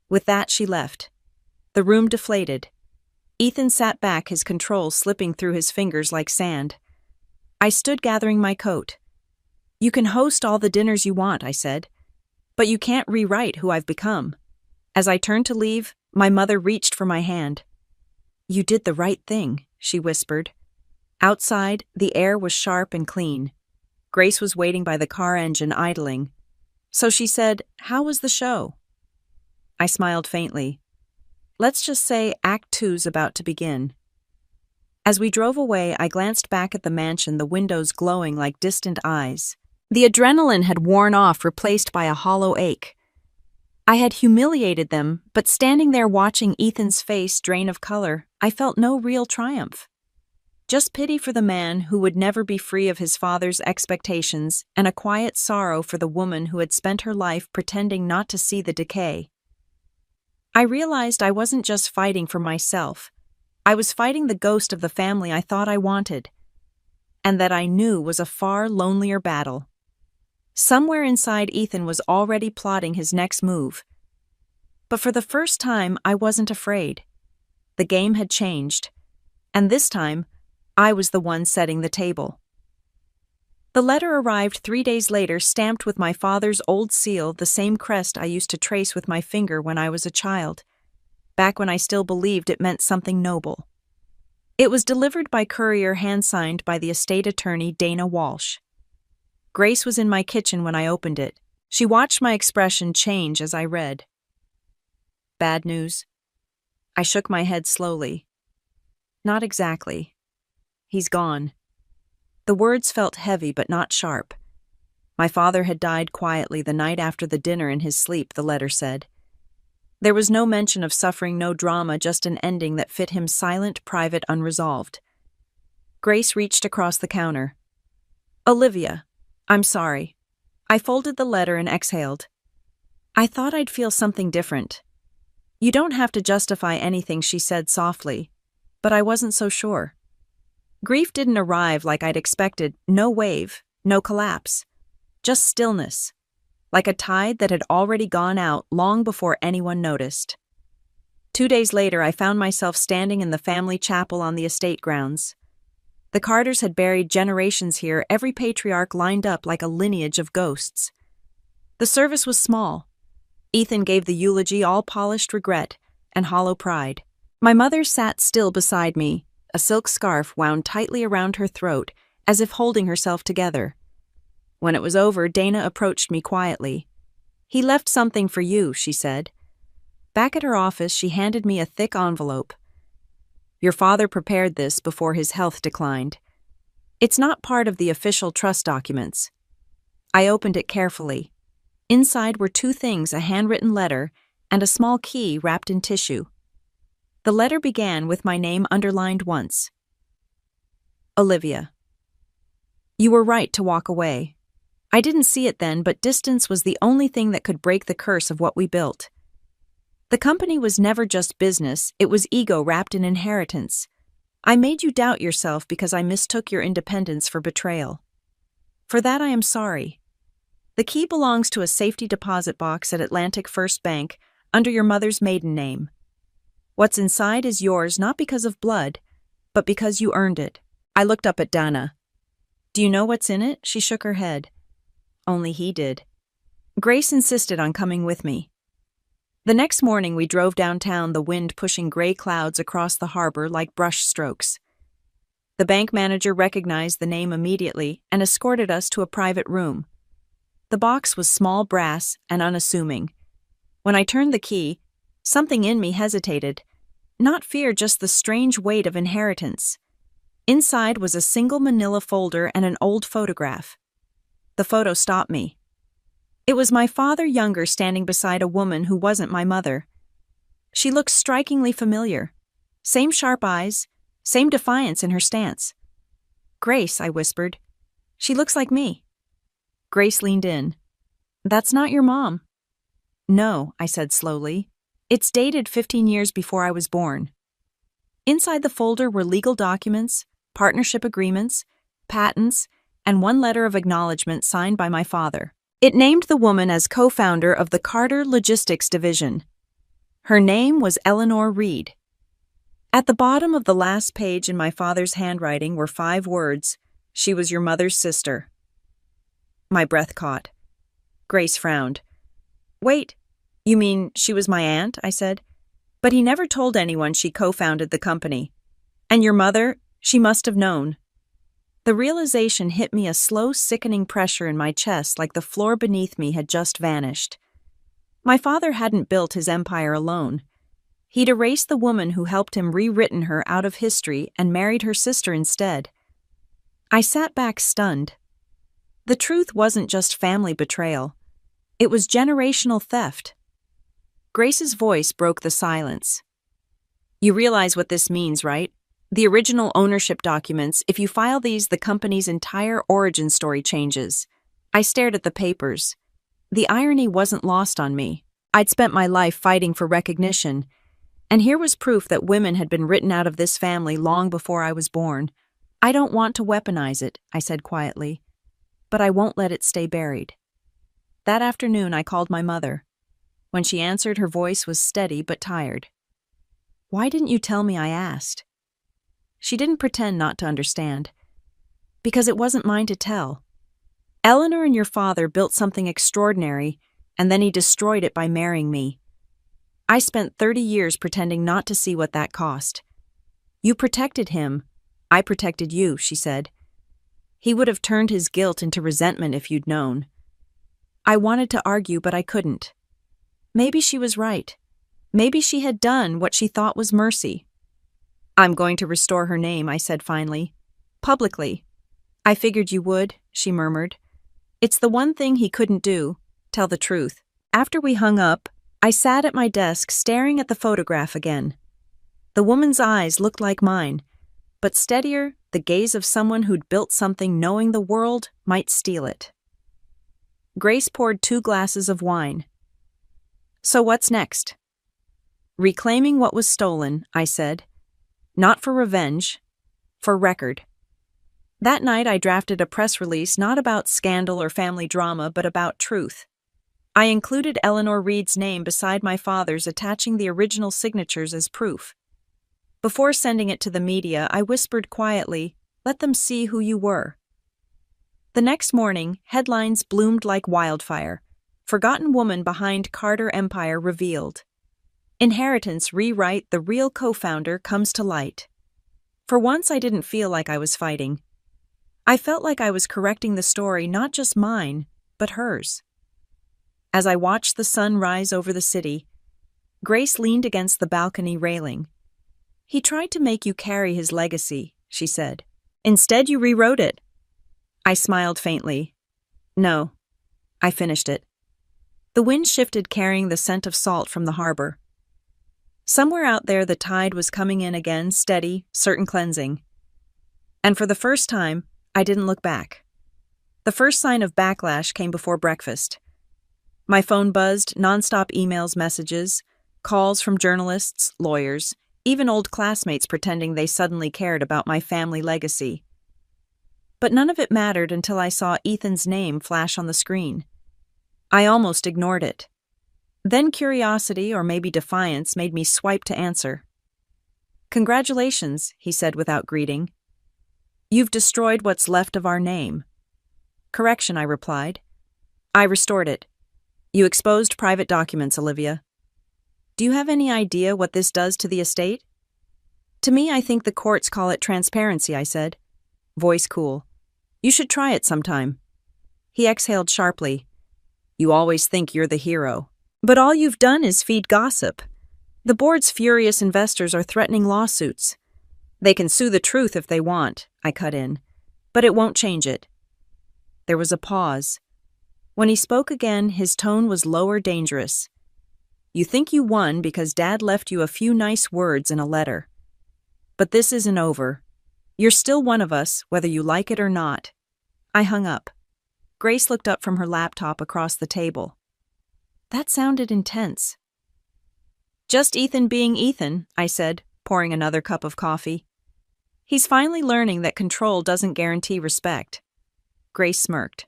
With that, she left. The room deflated. Ethan sat back, his control slipping through his fingers like sand. I stood gathering my coat. "You can host all the dinners you want," I said, "but you can't rewrite who I've become." As I turned to leave, my mother reached for my hand. "You did the right thing," she whispered. Outside, the air was sharp and clean. Grace was waiting by the car engine idling. So she said, "How was the show?" I smiled faintly. "Let's just say Act Two's about to begin." As we drove away, I glanced back at the mansion, the windows glowing like distant eyes. The adrenaline had worn off, replaced by a hollow ache. I had humiliated them, but standing there watching Ethan's face drain of color, I felt no real triumph. Just pity for the man who would never be free of his father's expectations, and a quiet sorrow for the woman who had spent her life pretending not to see the decay. I realized I wasn't just fighting for myself. I was fighting the ghost of the family I thought I wanted, and that I knew was a far lonelier battle. Somewhere inside, Ethan was already plotting his next move. But for the first time, I wasn't afraid. The game had changed, and this time, I was the one setting the table. The letter arrived 3 days later, stamped with my father's old seal, the same crest I used to trace with my finger when I was a child, back when I still believed it meant something noble. It was delivered by courier, hand-signed by the estate attorney Dana Walsh. Grace was in my kitchen when I opened it. She watched my expression change as I read. "Bad news?" I shook my head slowly. "Not exactly. He's gone." The words felt heavy but not sharp. My father had died quietly the night after the dinner in his sleep, the letter said. There was no mention of suffering, no drama, just an ending that fit him, silent, private, unresolved. Grace reached across the counter. "Olivia, I'm sorry." I folded the letter and exhaled. "I thought I'd feel something different." "You don't have to justify anything," she said softly, but I wasn't so sure. Grief didn't arrive like I'd expected, no wave, no collapse. Just stillness, like a tide that had already gone out long before anyone noticed. 2 days later, I found myself standing in the family chapel on the estate grounds. The Carters had buried generations here, every patriarch lined up like a lineage of ghosts. The service was small. Ethan gave the eulogy, all polished regret, and hollow pride. My mother sat still beside me, a silk scarf wound tightly around her throat, as if holding herself together. When it was over, Dana approached me quietly. "He left something for you," she said. Back at her office, she handed me a thick envelope. "Your father prepared this before his health declined. It's not part of the official trust documents." I opened it carefully. Inside were two things: a handwritten letter and a small key wrapped in tissue. The letter began with my name underlined once. Olivia. "You were right to walk away. I didn't see it then, but distance was the only thing that could break the curse of what we built. The company was never just business, it was ego wrapped in inheritance. I made you doubt yourself because I mistook your independence for betrayal. For that I am sorry. The key belongs to a safety deposit box at Atlantic First Bank under your mother's maiden name. What's inside is yours not because of blood, but because you earned it." I looked up at Dana. "Do you know what's in it?" She shook her head. Only he did. Grace insisted on coming with me. The next morning we drove downtown, the wind pushing gray clouds across the harbor like brush strokes. The bank manager recognized the name immediately and escorted us to a private room. The box was small brass and unassuming. When I turned the key, something in me hesitated. Not fear, just the strange weight of inheritance. Inside was a single manila folder and an old photograph. The photo stopped me. It was my father younger standing beside a woman who wasn't my mother. She looked strikingly familiar. Same sharp eyes, same defiance in her stance. "Grace," I whispered. "She looks like me." Grace leaned in. "That's not your mom." "No," I said slowly. "It's dated 15 years before I was born." Inside the folder were legal documents, partnership agreements, patents, and one letter of acknowledgement signed by my father. It named the woman as co-founder of the Carter Logistics Division. Her name was Eleanor Reed. At the bottom of the last page in my father's handwriting were 5 words: "She was your mother's sister." My breath caught. Grace frowned. "Wait, you mean she was my aunt?" I said. "But he never told anyone she co-founded the company. And your mother, she must have known." The realization hit me, a slow, sickening pressure in my chest, like the floor beneath me had just vanished. My father hadn't built his empire alone. He'd erased the woman who helped him, rewritten her out of history, and married her sister instead. I sat back stunned. The truth wasn't just family betrayal. It was generational theft. Grace's voice broke the silence. "You realize what this means, right? The original ownership documents, if you file these, the company's entire origin story changes." I stared at the papers. The irony wasn't lost on me. I'd spent my life fighting for recognition, and here was proof that women had been written out of this family long before I was born. "I don't want to weaponize it," I said quietly, "but I won't let it stay buried." That afternoon I called my mother. When she answered, her voice was steady but tired. "Why didn't you tell me?" I asked. She didn't pretend not to understand. "Because it wasn't mine to tell. Eleanor and your father built something extraordinary, and then he destroyed it by marrying me. I spent 30 years pretending not to see what that cost. You protected him. I protected you," she said. "He would have turned his guilt into resentment if you'd known." I wanted to argue, but I couldn't. Maybe she was right. Maybe she had done what she thought was mercy. "I'm going to restore her name," I said finally. "Publicly." "I figured you would," she murmured. "It's the one thing he couldn't do, tell the truth." After we hung up, I sat at my desk staring at the photograph again. The woman's eyes looked like mine, but steadier, the gaze of someone who'd built something knowing the world might steal it. Grace poured 2 glasses of wine. "So what's next?" "Reclaiming what was stolen," I said. "Not for revenge, for record." That night I drafted a press release not about scandal or family drama, but about truth. I included Eleanor Reed's name beside my father's, attaching the original signatures as proof. Before sending it to the media, I whispered quietly, "Let them see who you were." The next morning, headlines bloomed like wildfire. "Forgotten woman behind Carter Empire revealed." Inheritance rewrite, the real co-founder comes to light. For once, I didn't feel like I was fighting. I felt like I was correcting the story, not just mine, but hers. As I watched the sun rise over the city, Grace leaned against the balcony railing. "He tried to make you carry his legacy," she said. "Instead, you rewrote it." I smiled faintly. "No, I finished it." The wind shifted, carrying the scent of salt from the harbor. Somewhere out there, the tide was coming in again, steady, certain cleansing. And for the first time, I didn't look back. The first sign of backlash came before breakfast. My phone buzzed, nonstop emails, messages, calls from journalists, lawyers, even old classmates pretending they suddenly cared about my family legacy. But none of it mattered until I saw Ethan's name flash on the screen. I almost ignored it. Then curiosity, or maybe defiance, made me swipe to answer. "Congratulations," he said without greeting. "You've destroyed what's left of our name." "Correction," I replied. "I restored it. You exposed private documents, Olivia." "Do you have any idea what this does to the estate?" "To me, I think the courts call it transparency," I said. Voice cool. "You should try it sometime." He exhaled sharply. "You always think you're the hero. But all you've done is feed gossip. The board's furious investors are threatening lawsuits. They can sue the truth if they want," I cut in. "But it won't change it." There was a pause. When he spoke again, his tone was lower, dangerous. "You think you won because Dad left you a few nice words in a letter. But this isn't over. You're still one of us, whether you like it or not." I hung up. Grace looked up from her laptop across the table. That sounded intense. "Just Ethan being Ethan," I said, pouring another cup of coffee. "He's finally learning that control doesn't guarantee respect." Grace smirked.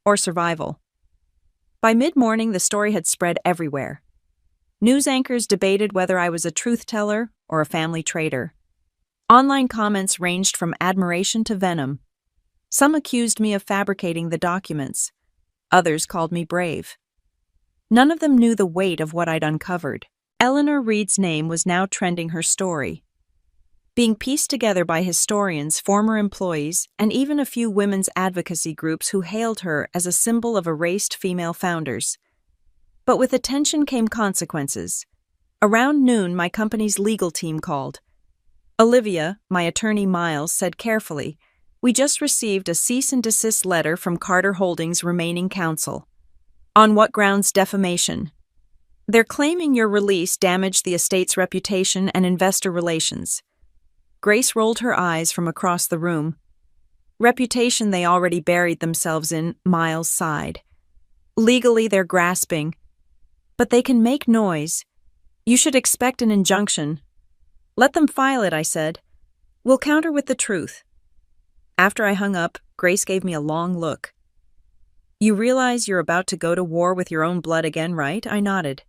"Or survival." By mid-morning, the story had spread everywhere. News anchors debated whether I was a truth teller or a family traitor. Online comments ranged from admiration to venom. Some accused me of fabricating the documents. Others called me brave. None of them knew the weight of what I'd uncovered. Eleanor Reed's name was now trending her story, being pieced together by historians, former employees, and even a few women's advocacy groups who hailed her as a symbol of erased female founders. But with attention came consequences. Around noon, my company's legal team called. Olivia, my attorney Miles, said carefully, "We just received a cease and desist letter from Carter Holdings' remaining counsel." "On what grounds defamation?" "They're claiming your release damaged the estate's reputation and investor relations." Grace rolled her eyes from across the room. "Reputation they already buried themselves in," Miles sighed. "Legally, they're grasping. But they can make noise. You should expect an injunction." "Let them file it," I said. "We'll counter with the truth." After I hung up, Grace gave me a long look. "You realize you're about to go to war with your own blood again, right?" I nodded.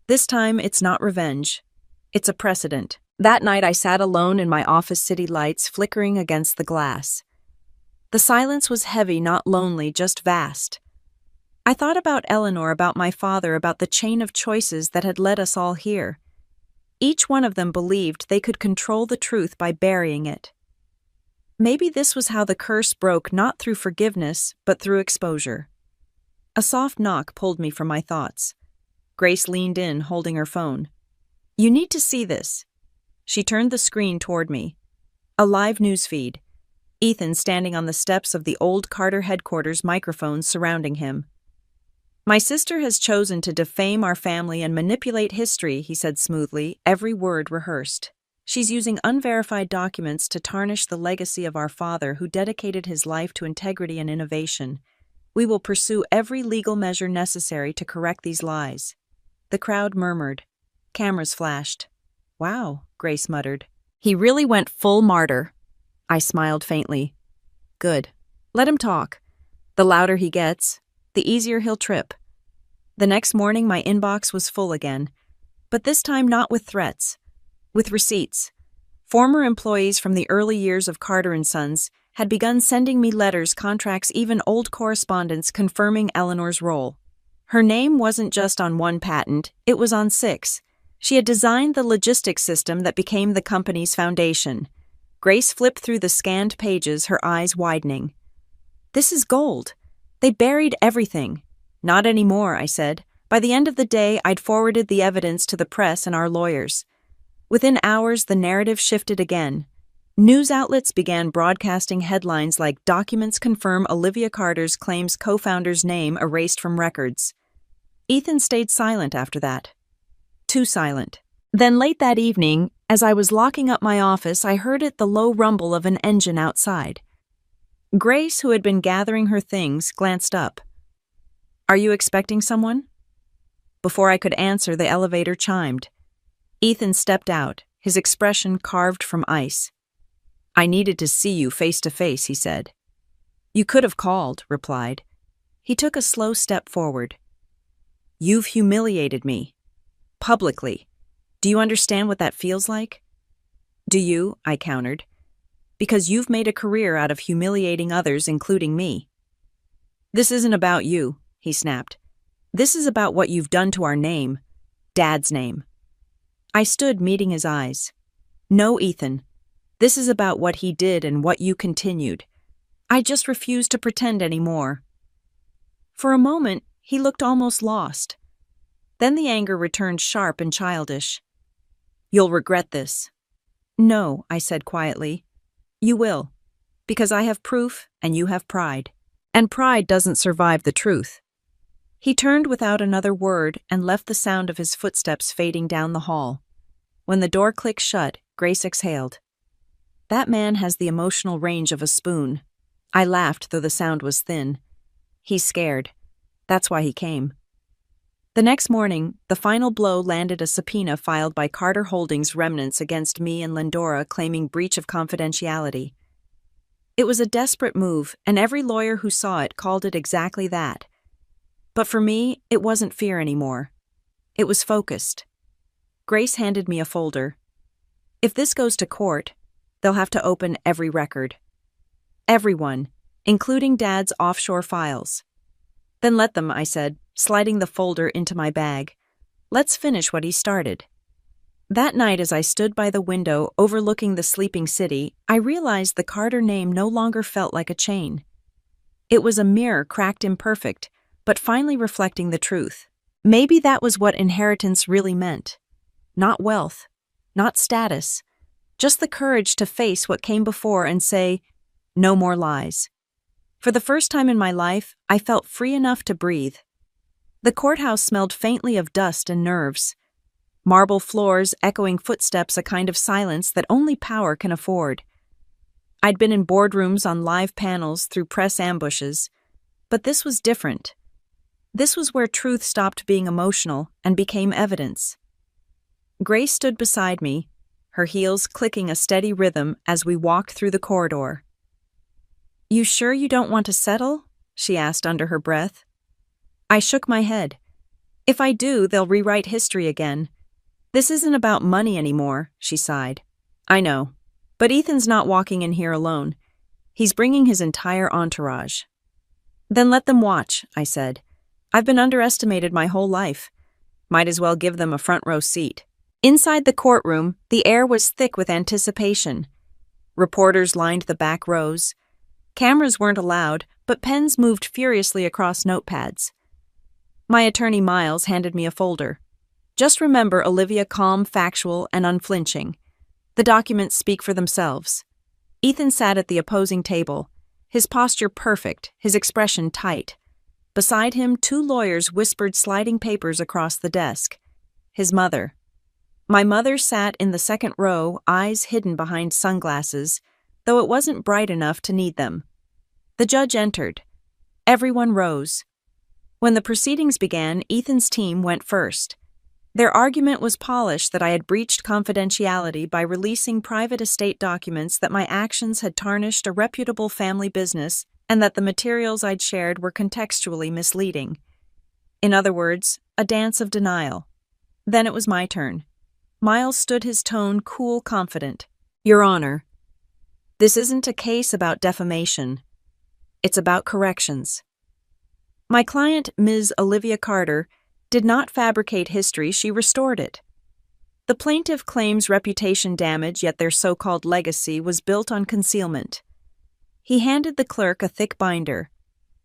"This time, it's not revenge. It's a precedent." That night, I sat alone in my office, city lights flickering against the glass. The silence was heavy, not lonely, just vast. I thought about Eleanor, about my father, about the chain of choices that had led us all here. Each one of them believed they could control the truth by burying it. Maybe this was how the curse broke, not through forgiveness, but through exposure. A soft knock pulled me from my thoughts. Grace leaned in, holding her phone. "You need to see this." She turned the screen toward me. A live news feed. Ethan standing on the steps of the old Carter headquarters, microphones surrounding him. "My sister has chosen to defame our family and manipulate history," he said smoothly, every word rehearsed. "She's using unverified documents to tarnish the legacy of our father who dedicated his life to integrity and innovation. We will pursue every legal measure necessary to correct these lies." The crowd murmured. Cameras flashed. "Wow," Grace muttered. "He really went full martyr." I smiled faintly. "Good. Let him talk. The louder he gets, the easier he'll trip." The next morning, my inbox was full again, but this time not with threats. With receipts. Former employees from the early years of Carter & Sons had begun sending me letters, contracts, even old correspondence confirming Eleanor's role. Her name wasn't just on one patent, it was on 6. She had designed the logistics system that became the company's foundation. Grace flipped through the scanned pages, her eyes widening. "This is gold. They buried everything." "Not anymore," I said. By the end of the day, I'd forwarded the evidence to the press and our lawyers. Within hours, the narrative shifted again. News outlets began broadcasting headlines like "Documents confirm Olivia Carter's claims co-founder's name erased from records." Ethan stayed silent after that. Too silent. Then late that evening, as I was locking up my office, I heard the low rumble of an engine outside. Grace, who had been gathering her things, glanced up. "Are you expecting someone?" Before I could answer, the elevator chimed. Ethan stepped out, his expression carved from ice. "I needed to see you face to face," he said. "You could have called," replied. He took a slow step forward. "You've humiliated me. Publicly. Do you understand what that feels like?" "Do you?" I countered. "Because you've made a career out of humiliating others, including me." "This isn't about you," he snapped. "This is about what you've done to our name. Dad's name." I stood, meeting his eyes. "No, Ethan. This is about what he did and what you continued. I just refuse to pretend anymore." For a moment, he looked almost lost. Then the anger returned sharp and childish. "You'll regret this." "No," I said quietly. "You will. Because I have proof and you have pride. And pride doesn't survive the truth." He turned without another word and left the sound of his footsteps fading down the hall. When the door clicked shut, Grace exhaled. "That man has the emotional range of a spoon." I laughed, though the sound was thin. "He's scared. That's why he came." The next morning, the final blow landed: a subpoena filed by Carter Holdings remnants against me and Lindora, claiming breach of confidentiality. It was a desperate move, and every lawyer who saw it called it exactly that. But for me, it wasn't fear anymore. It was focused. Grace handed me a folder. "If this goes to court, they'll have to open every record. Everyone, including Dad's offshore files." "Then let them," I said, sliding the folder into my bag. "Let's finish what he started." That night, as I stood by the window overlooking the sleeping city, I realized the Carter name no longer felt like a chain. It was a mirror, cracked, imperfect, but finally reflecting the truth. Maybe that was what inheritance really meant. Not wealth, not status, just the courage to face what came before and say, "No more lies." For the first time in my life, I felt free enough to breathe. The courthouse smelled faintly of dust and nerves. Marble floors, echoing footsteps, a kind of silence that only power can afford. I'd been in boardrooms, on live panels, through press ambushes. But this was different. This was where truth stopped being emotional and became evidence. Grace stood beside me, her heels clicking a steady rhythm as we walked through the corridor. "You sure you don't want to settle?" she asked under her breath. I shook my head. "If I do, they'll rewrite history again. This isn't about money anymore," she sighed. "I know. But Ethan's not walking in here alone. He's bringing his entire entourage." "Then let them watch," I said. "I've been underestimated my whole life. Might as well give them a front row seat." Inside the courtroom, the air was thick with anticipation. Reporters lined the back rows. Cameras weren't allowed, but pens moved furiously across notepads. My attorney Miles handed me a folder. "Just remember Olivia calm, factual, and unflinching. The documents speak for themselves." Ethan sat at the opposing table, his posture perfect, his expression tight. Beside him, two lawyers whispered sliding papers across the desk. His mother. My mother sat in the second row, eyes hidden behind sunglasses, though it wasn't bright enough to need them. The judge entered. Everyone rose. When the proceedings began, Ethan's team went first. Their argument was polished that I had breached confidentiality by releasing private estate documents, that my actions had tarnished a reputable family business, and that the materials I'd shared were contextually misleading. In other words, a dance of denial. Then it was my turn. Miles stood, his tone cool, confident. "Your Honor, this isn't a case about defamation. It's about corrections. My client, Ms. Olivia Carter, did not fabricate history, she restored it. The plaintiff claims reputation damage, yet their so-called legacy was built on concealment. He handed the clerk a thick binder.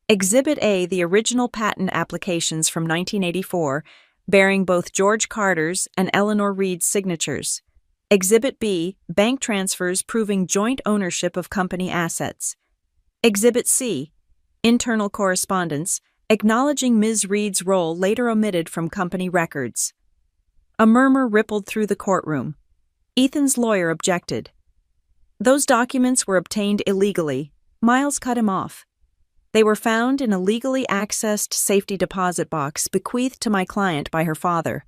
Exhibit A, the original patent applications from 1984, bearing both George Carter's and Eleanor Reed's signatures. Exhibit B, bank transfers proving joint ownership of company assets. Exhibit C, internal correspondence acknowledging Ms. Reed's role later omitted from company records. A murmur rippled through the courtroom. Ethan's lawyer objected. Those documents were obtained illegally. Miles cut him off. They were found in a legally accessed safety deposit box bequeathed to my client by her father.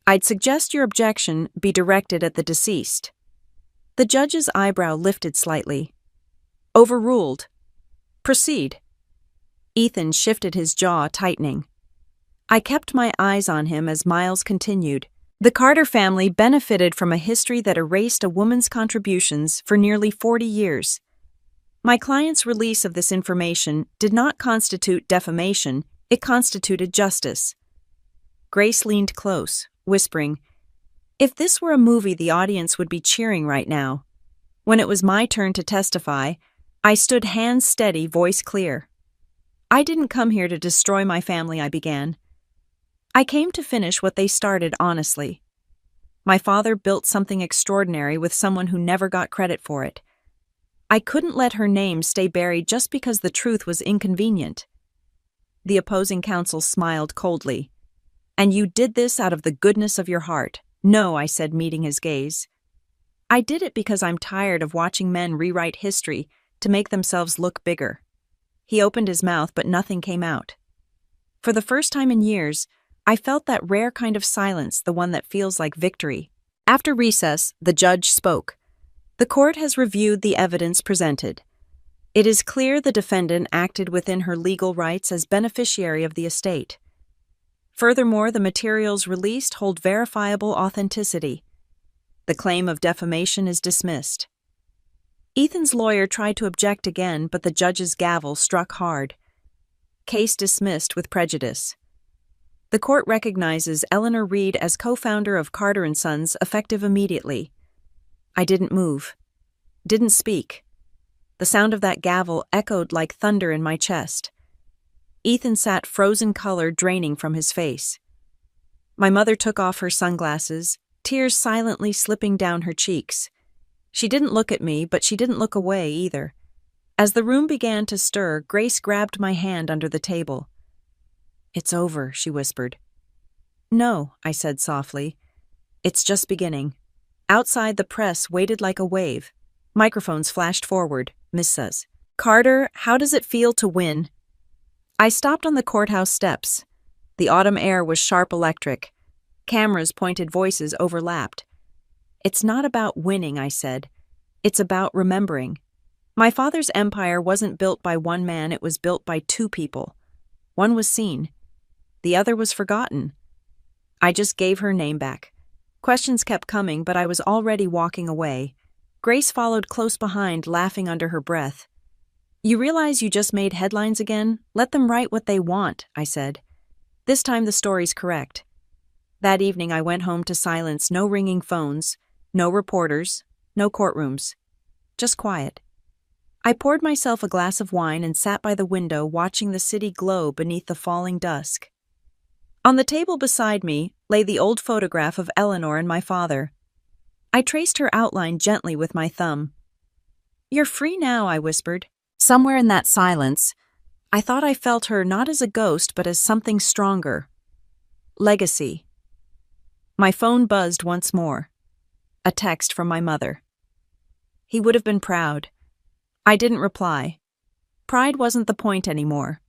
I'd suggest your objection be directed at the deceased. The judge's eyebrow lifted slightly. Overruled. Proceed. Ethan shifted his jaw, tightening. I kept my eyes on him as Miles continued. The Carter family benefited from a history that erased a woman's contributions for nearly 40 years. My client's release of this information did not constitute defamation, it constituted justice. Grace leaned close, whispering, "If this were a movie, the audience would be cheering right now." When it was my turn to testify, I stood hands steady, voice clear. "I didn't come here to destroy my family," I began. "I came to finish what they started honestly. My father built something extraordinary with someone who never got credit for it. I couldn't let her name stay buried just because the truth was inconvenient." The opposing counsel smiled coldly. "And you did this out of the goodness of your heart." "No," I said, meeting his gaze. "I did it because I'm tired of watching men rewrite history to make themselves look bigger." He opened his mouth, but nothing came out. For the first time in years, I felt that rare kind of silence, the one that feels like victory. After recess, the judge spoke. "The court has reviewed the evidence presented. It is clear the defendant acted within her legal rights as beneficiary of the estate. Furthermore, the materials released hold verifiable authenticity. The claim of defamation is dismissed." Ethan's lawyer tried to object again, but the judge's gavel struck hard. Case dismissed with prejudice. The court recognizes Eleanor Reed as co-founder of Carter & Sons effective immediately. I didn't move. Didn't speak. The sound of that gavel echoed like thunder in my chest. Ethan sat frozen color draining from his face. My mother took off her sunglasses, tears silently slipping down her cheeks. She didn't look at me, but she didn't look away either. As the room began to stir, Grace grabbed my hand under the table. "It's over," she whispered. "No," I said softly. "It's just beginning." Outside, the press waited like a wave. Microphones flashed forward. Miss says, "Carter, how does it feel to win?" I stopped on the courthouse steps. The autumn air was sharp electric. Cameras pointed, voices overlapped. "It's not about winning," I said. "It's about remembering. My father's empire wasn't built by one man, it was built by two people. One was seen. The other was forgotten." I just gave her name back. Questions kept coming, but I was already walking away. Grace followed close behind, laughing under her breath. "You realize you just made headlines again? Let them write what they want," I said. "This time the story's correct." That evening I went home to silence, no ringing phones, no reporters, no courtrooms. Just quiet. I poured myself a glass of wine and sat by the window watching the city glow beneath the falling dusk. On the table beside me lay the old photograph of Eleanor and my father. I traced her outline gently with my thumb. "You're free now," I whispered. Somewhere in that silence, I thought I felt her not as a ghost but as something stronger. Legacy. My phone buzzed once more. A text from my mother. He would have been proud. I didn't reply. Pride wasn't the point anymore.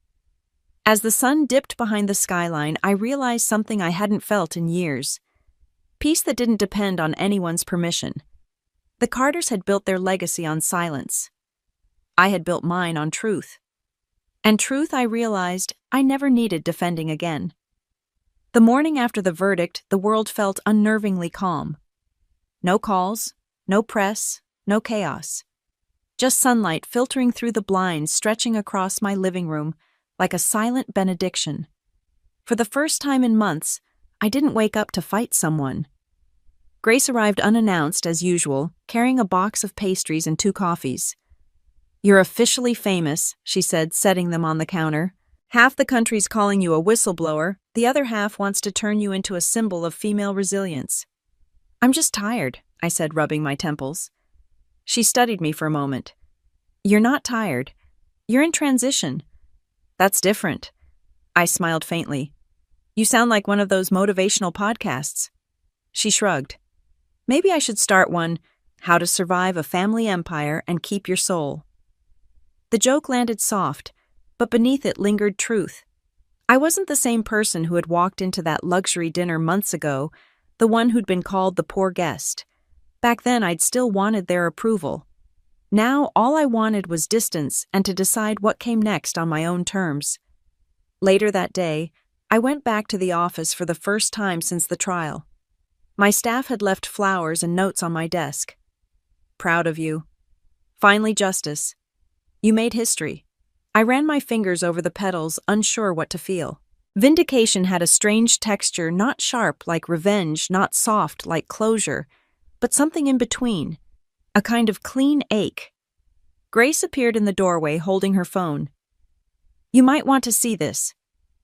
As the sun dipped behind the skyline, I realized something I hadn't felt in years. Peace that didn't depend on anyone's permission. The Carters had built their legacy on silence. I had built mine on truth. And truth, I realized, I never needed defending again. The morning after the verdict, the world felt unnervingly calm. No calls, no press, no chaos. Just sunlight filtering through the blinds, stretching across my living room like a silent benediction. For the first time in months, I didn't wake up to fight someone. Grace arrived unannounced as usual, carrying a box of pastries and 2 coffees. "You're officially famous," she said, setting them on the counter. "Half the country's calling you a whistleblower, the other half wants to turn you into a symbol of female resilience." "I'm just tired," I said, rubbing my temples. She studied me for a moment. "You're not tired. You're in transition." "That's different." I smiled faintly. "You sound like one of those motivational podcasts." She shrugged. "Maybe I should start one, How to Survive a Family Empire and Keep Your Soul." The joke landed soft, but beneath it lingered truth. I wasn't the same person who had walked into that luxury dinner months ago, the one who'd been called the poor guest. Back then, I'd still wanted their approval. Now, all I wanted was distance and to decide what came next on my own terms. Later that day, I went back to the office for the first time since the trial. My staff had left flowers and notes on my desk. "Proud of you. Finally justice. You made history." I ran my fingers over the petals, unsure what to feel. Vindication had a strange texture, not sharp like revenge, not soft like closure, but something in between, a kind of clean ache. Grace appeared in the doorway holding her phone. "You might want to see this."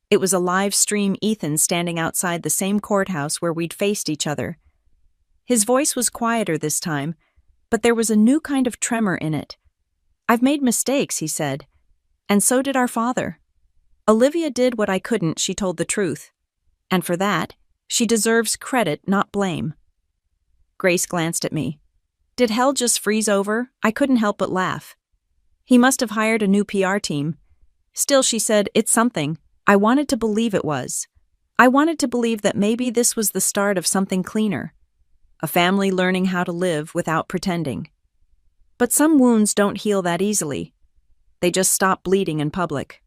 It was a live stream Ethan standing outside the same courthouse where we'd faced each other. His voice was quieter this time, but there was a new kind of tremor in it. "I've made mistakes," he said, "and so did our father. Olivia did what I couldn't, she told the truth. And for that, she deserves credit, not blame." Grace glanced at me. Did hell just freeze over? I couldn't help but laugh. "He must have hired a new PR team." Still, she said, "It's something." I wanted to believe it was. I wanted to believe that maybe this was the start of something cleaner. A family learning how to live without pretending. But some wounds don't heal that easily. They just stop bleeding in public.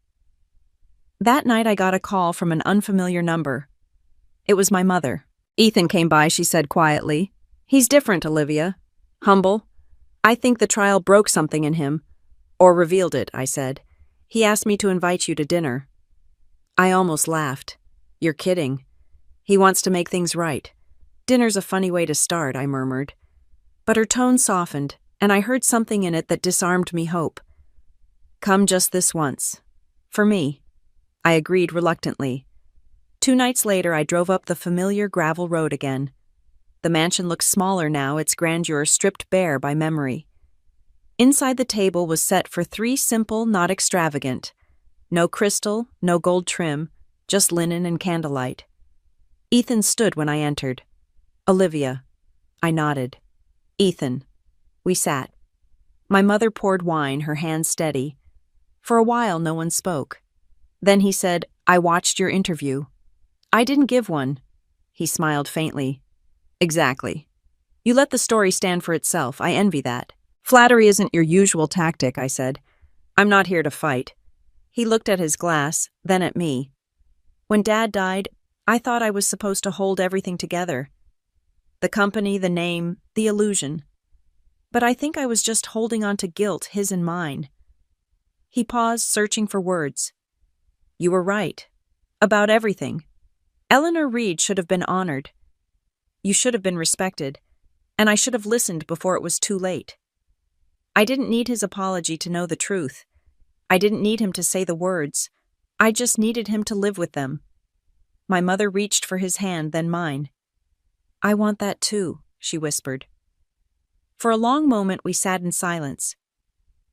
That night I got a call from an unfamiliar number. It was my mother. "Ethan came by," she said quietly. "He's different, Olivia. Humble. I think the trial broke something in him. Or revealed it," I said. "He asked me to invite you to dinner." I almost laughed. "You're kidding. He wants to make things right. Dinner's a funny way to start," I murmured. But her tone softened, and I heard something in it that disarmed me hope. "Come just this once. For me." I agreed reluctantly. 2 nights later, I drove up the familiar gravel road again. The mansion looked smaller now, its grandeur stripped bare by memory. Inside the table was set for 3 simple, not extravagant. No crystal, no gold trim, just linen and candlelight. Ethan stood when I entered. "Olivia." I nodded. "Ethan." We sat. My mother poured wine, her hands steady. For a while, no one spoke. Then he said, "I watched your interview." "I didn't give one." He smiled faintly. "Exactly. You let the story stand for itself. I envy that." "Flattery isn't your usual tactic," I said. "I'm not here to fight." He looked at his glass, then at me. "When Dad died, I thought I was supposed to hold everything together. The company, the name, the illusion. But I think I was just holding on to guilt, his and mine." He paused, searching for words. "You were right. About everything. Eleanor Reed should have been honored. You should have been respected, and I should have listened before it was too late. I didn't need his apology to know the truth. I didn't need him to say the words. I just needed him to live with them." My mother reached for his hand, then mine. "I want that too," she whispered. For a long moment we sat in silence.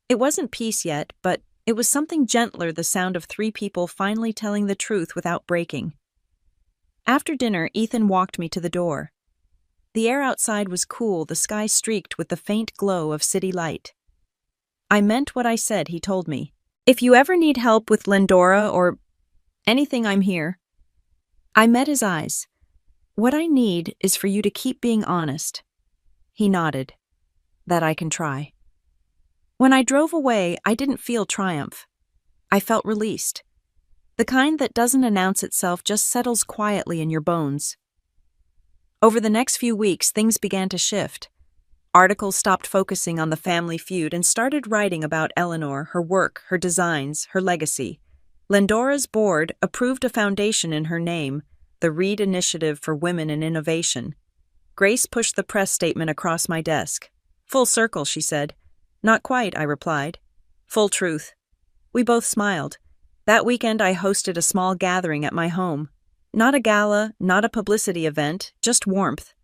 It wasn't peace yet, but it was something gentler, the sound of 3 people finally telling the truth without breaking. After dinner, Ethan walked me to the door. The air outside was cool, the sky streaked with the faint glow of city light. I meant what I said, he told me. "If you ever need help with Lindora or anything, I'm here." I met his eyes. "What I need is for you to keep being honest." He nodded. "That I can try." When I drove away, I didn't feel triumph. I felt released. The kind that doesn't announce itself, just settles quietly in your bones. Over the next few weeks, things began to shift. Articles stopped focusing on the family feud and started writing about Eleanor, her work, her designs, her legacy. Lindora's board approved a foundation in her name, the Reed Initiative for Women in Innovation. Grace pushed the press statement across my desk. "Full circle," she said. "Not quite," I replied. "Full truth." We both smiled. That weekend I hosted a small gathering at my home. Not a gala, not a publicity event, just warmth.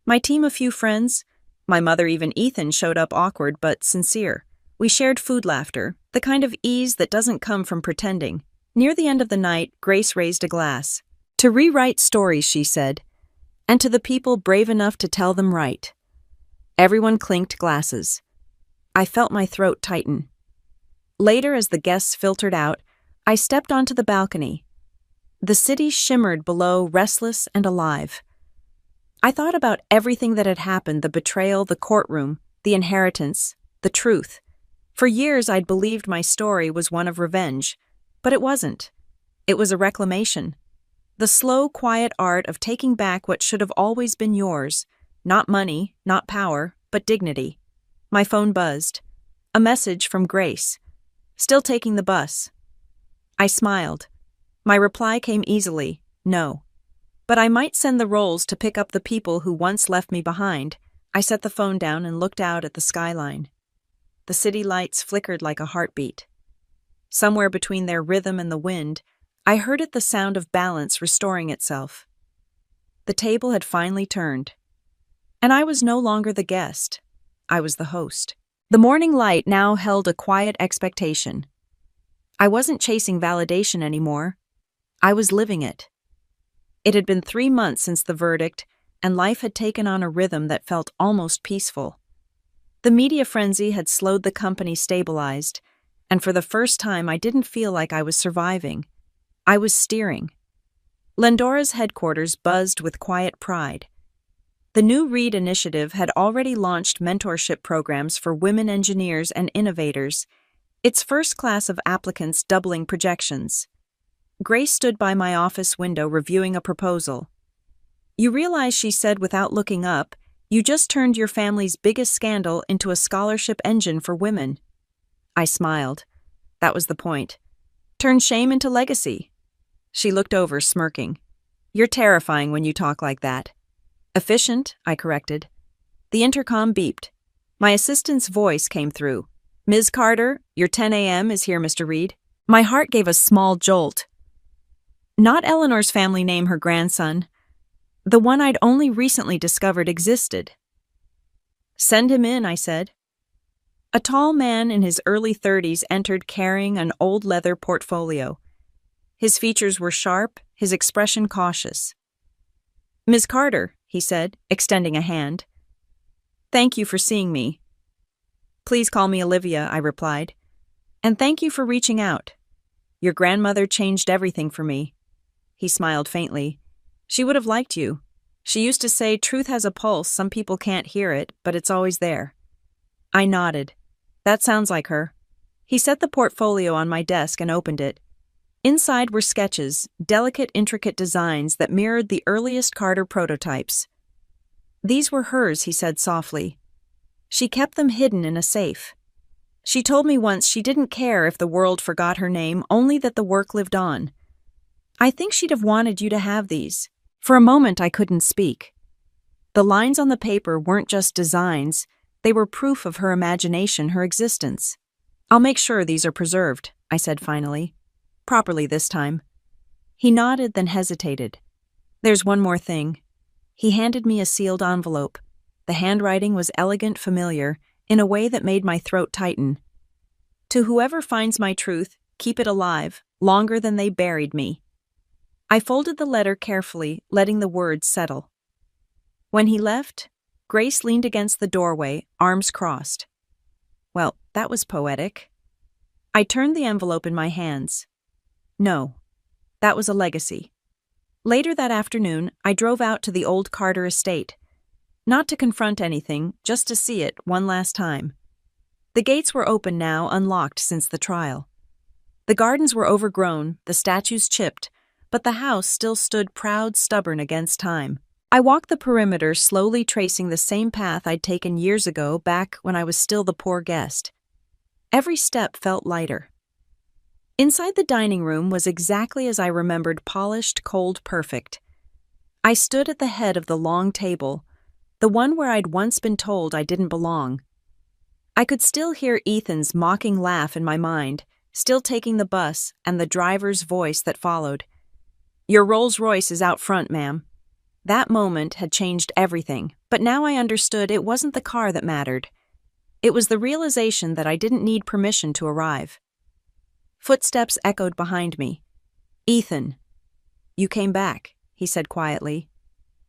My team of few friends, my mother, even Ethan, showed up awkward but sincere. We shared food laughter, the kind of ease that doesn't come from pretending. Near the end of the night, Grace raised a glass. "To rewrite stories," she said, "and to the people brave enough to tell them right." Everyone clinked glasses. I felt my throat tighten. Later, as the guests filtered out, I stepped onto the balcony. The city shimmered below, restless and alive. I thought about everything that had happened, the betrayal, the courtroom, the inheritance, the truth. For years I'd believed my story was one of revenge, but it wasn't. It was a reclamation. The slow, quiet art of taking back what should have always been yours. Not money, not power, but dignity. My phone buzzed. A message from Grace. "Still taking the bus." I smiled. My reply came easily, "No." But I might send the rolls to pick up the people who once left me behind. I set the phone down and looked out at the skyline. The city lights flickered like a heartbeat. Somewhere between their rhythm and the wind, I heard the sound of balance restoring itself. The table had finally turned. And I was no longer the guest. I was the host. The morning light now held a quiet expectation. I wasn't chasing validation anymore. I was living it. It had been 3 months since the verdict, and life had taken on a rhythm that felt almost peaceful. The media frenzy had slowed, the company stabilized, and for the first time I didn't feel like I was surviving. I was steering. Lendora's headquarters buzzed with quiet pride. The new READ initiative had already launched mentorship programs for women engineers and innovators, its first class of applicants doubling projections. Grace stood by my office window reviewing a proposal. "You realize," she said without looking up, "you just turned your family's biggest scandal into a scholarship engine for women." I smiled. That was the point. Turn shame into legacy. She looked over, smirking. "You're terrifying when you talk like that." "Efficient," I corrected. The intercom beeped. My assistant's voice came through. "Ms. Carter, your 10 a.m. is here, Mr. Reed." My heart gave a small jolt. Not Eleanor's family name, her grandson. The one I'd only recently discovered existed. "Send him in," I said. A tall man in his early 30s entered carrying an old leather portfolio. His features were sharp, his expression cautious. "Ms. Carter," he said, extending a hand. "Thank you for seeing me." "Please call me Olivia," I replied. "And thank you for reaching out. Your grandmother changed everything for me." He smiled faintly. "She would have liked you. She used to say, 'Truth has a pulse, some people can't hear it, but it's always there.'" I nodded. "That sounds like her." He set the portfolio on my desk and opened it. Inside were sketches, delicate, intricate designs that mirrored the earliest Carter prototypes. "These were hers," he said softly. "She kept them hidden in a safe. She told me once she didn't care if the world forgot her name, only that the work lived on. I think she'd have wanted you to have these." For a moment I couldn't speak. The lines on the paper weren't just designs, they were proof of her imagination, her existence. "I'll make sure these are preserved," I said finally. "Properly this time." He nodded, then hesitated. "There's one more thing." He handed me a sealed envelope. The handwriting was elegant, familiar, in a way that made my throat tighten. "To whoever finds my truth, keep it alive, longer than they buried me." I folded the letter carefully, letting the words settle. When he left, Grace leaned against the doorway, arms crossed. Well, that was poetic. I turned the envelope in my hands. No, that was a legacy. Later that afternoon, I drove out to the old Carter estate. Not to confront anything, just to see it one last time. The gates were open now, unlocked since the trial. The gardens were overgrown, the statues chipped, but the house still stood proud, stubborn against time. I walked the perimeter, slowly tracing the same path I'd taken years ago, back when I was still the poor guest. Every step felt lighter. Inside the dining room was exactly as I remembered, polished, cold, perfect. I stood at the head of the long table, the one where I'd once been told I didn't belong. I could still hear Ethan's mocking laugh in my mind, still taking the bus, and the driver's voice that followed. "Your Rolls-Royce is out front, ma'am." That moment had changed everything, but now I understood it wasn't the car that mattered. It was the realization that I didn't need permission to arrive. Footsteps echoed behind me. "Ethan." "You came back," he said quietly.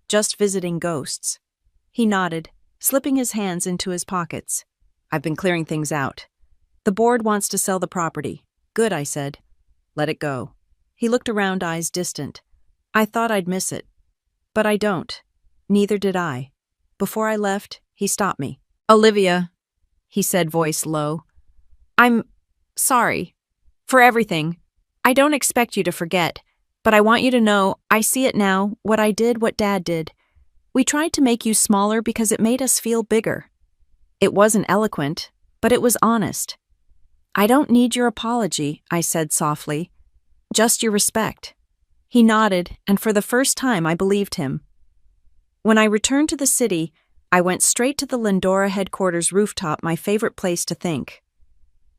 "Just visiting ghosts." He nodded, slipping his hands into his pockets. "I've been clearing things out. The board wants to sell the property." "Good," I said. "Let it go." He looked around, eyes distant. I thought I'd miss it. But I don't. Neither did I. Before I left, he stopped me. "Olivia," he said, voice low. "I'm sorry. For everything. I don't expect you to forget, but I want you to know I see it now, what I did, what Dad did. We tried to make you smaller because it made us feel bigger. It wasn't eloquent, but it was honest. I don't need your apology," I said softly. "Just your respect." He nodded, and for the first time I believed him. When I returned to the city, I went straight to the Lindora headquarters rooftop, my favorite place to think.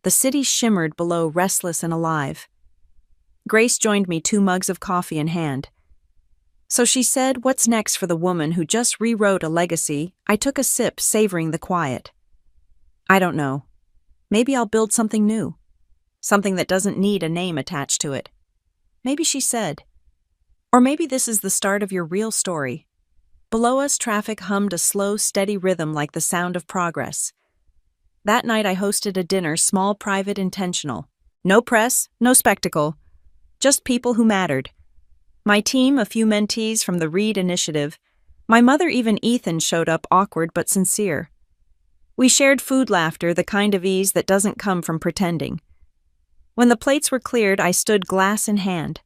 The city shimmered below, restless and alive. Grace joined me, 2 mugs of coffee in hand. "So," she said, "what's next for the woman who just rewrote a legacy?" I took a sip, savoring the quiet. "I don't know. Maybe I'll build something new. Something that doesn't need a name attached to it." "Maybe," she said. "Or maybe this is the start of your real story." Below us, traffic hummed a slow, steady rhythm like the sound of progress. That night I hosted a dinner, small, private, intentional. No press, no spectacle. Just people who mattered. My team, a few mentees from the Reed Initiative. My mother, even Ethan, showed up, awkward but sincere. We shared food, laughter, the kind of ease that doesn't come from pretending. When the plates were cleared, I stood, glass in hand.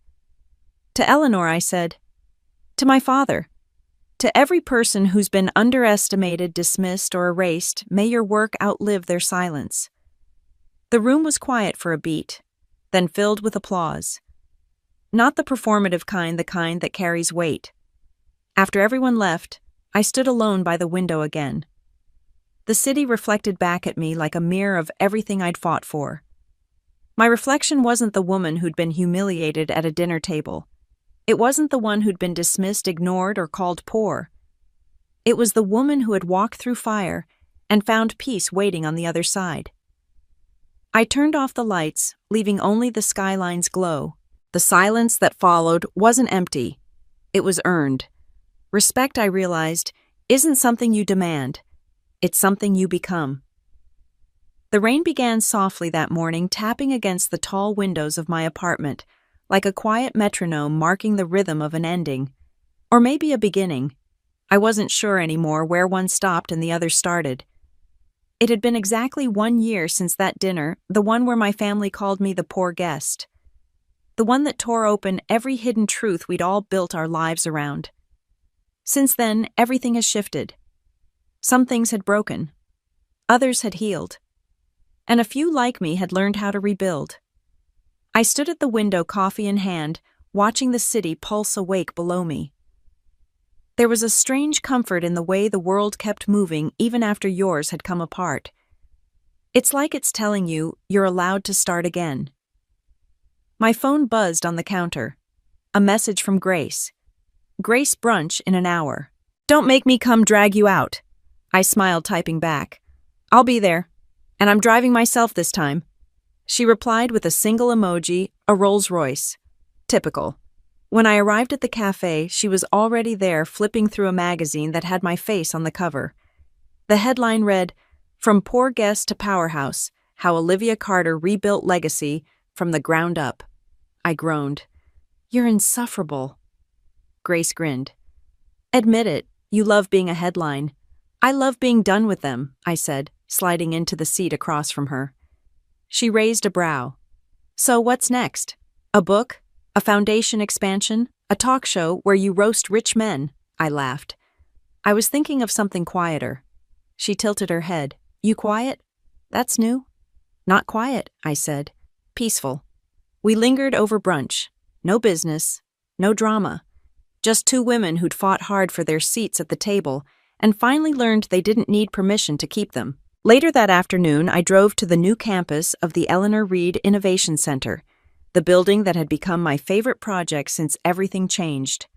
To Eleanor, I said, "To my father, to every person who's been underestimated, dismissed, or erased, may your work outlive their silence." The room was quiet for a beat, then filled with applause. Not the performative kind, the kind that carries weight. After everyone left, I stood alone by the window again. The city reflected back at me like a mirror of everything I'd fought for. My reflection wasn't the woman who'd been humiliated at a dinner table. It wasn't the one who'd been dismissed, ignored, or called poor. It was the woman who had walked through fire and found peace waiting on the other side. I turned off the lights, leaving only the skyline's glow. The silence that followed wasn't empty. It was earned. Respect, I realized, isn't something you demand. It's something you become. The rain began softly that morning, tapping against the tall windows of my apartment, like a quiet metronome marking the rhythm of an ending. Or maybe a beginning. I wasn't sure anymore where one stopped and the other started. It had been exactly 1 year since that dinner, the one where my family called me the poor guest. The one that tore open every hidden truth we'd all built our lives around. Since then, everything has shifted. Some things had broken. Others had healed. And a few like me had learned how to rebuild. I stood at the window, coffee in hand, watching the city pulse awake below me. There was a strange comfort in the way the world kept moving even after yours had come apart. It's like it's telling you you're allowed to start again. My phone buzzed on the counter. A message from Grace. "Grace, brunch in an hour. Don't make me come drag you out." I smiled, typing back. "I'll be there. And I'm driving myself this time." She replied with a single emoji, a Rolls-Royce. Typical. When I arrived at the cafe, she was already there, flipping through a magazine that had my face on the cover. The headline read, "From Poor Guest to Powerhouse, How Olivia Carter Rebuilt Legacy from the Ground Up." I groaned. "You're insufferable." Grace grinned. "Admit it, you love being a headline." "I love being done with them," I said, sliding into the seat across from her. She raised a brow. "So what's next? A book? A foundation expansion? A talk show where you roast rich men?" I laughed. I was thinking of something quieter. She tilted her head. "You quiet? That's new." "Not quiet," I said. "Peaceful." We lingered over brunch. No business. No drama. Just 2 women who'd fought hard for their seats at the table and finally learned they didn't need permission to keep them. Later that afternoon, I drove to the new campus of the Eleanor Reed Innovation Center, the building that had become my favorite project since everything changed.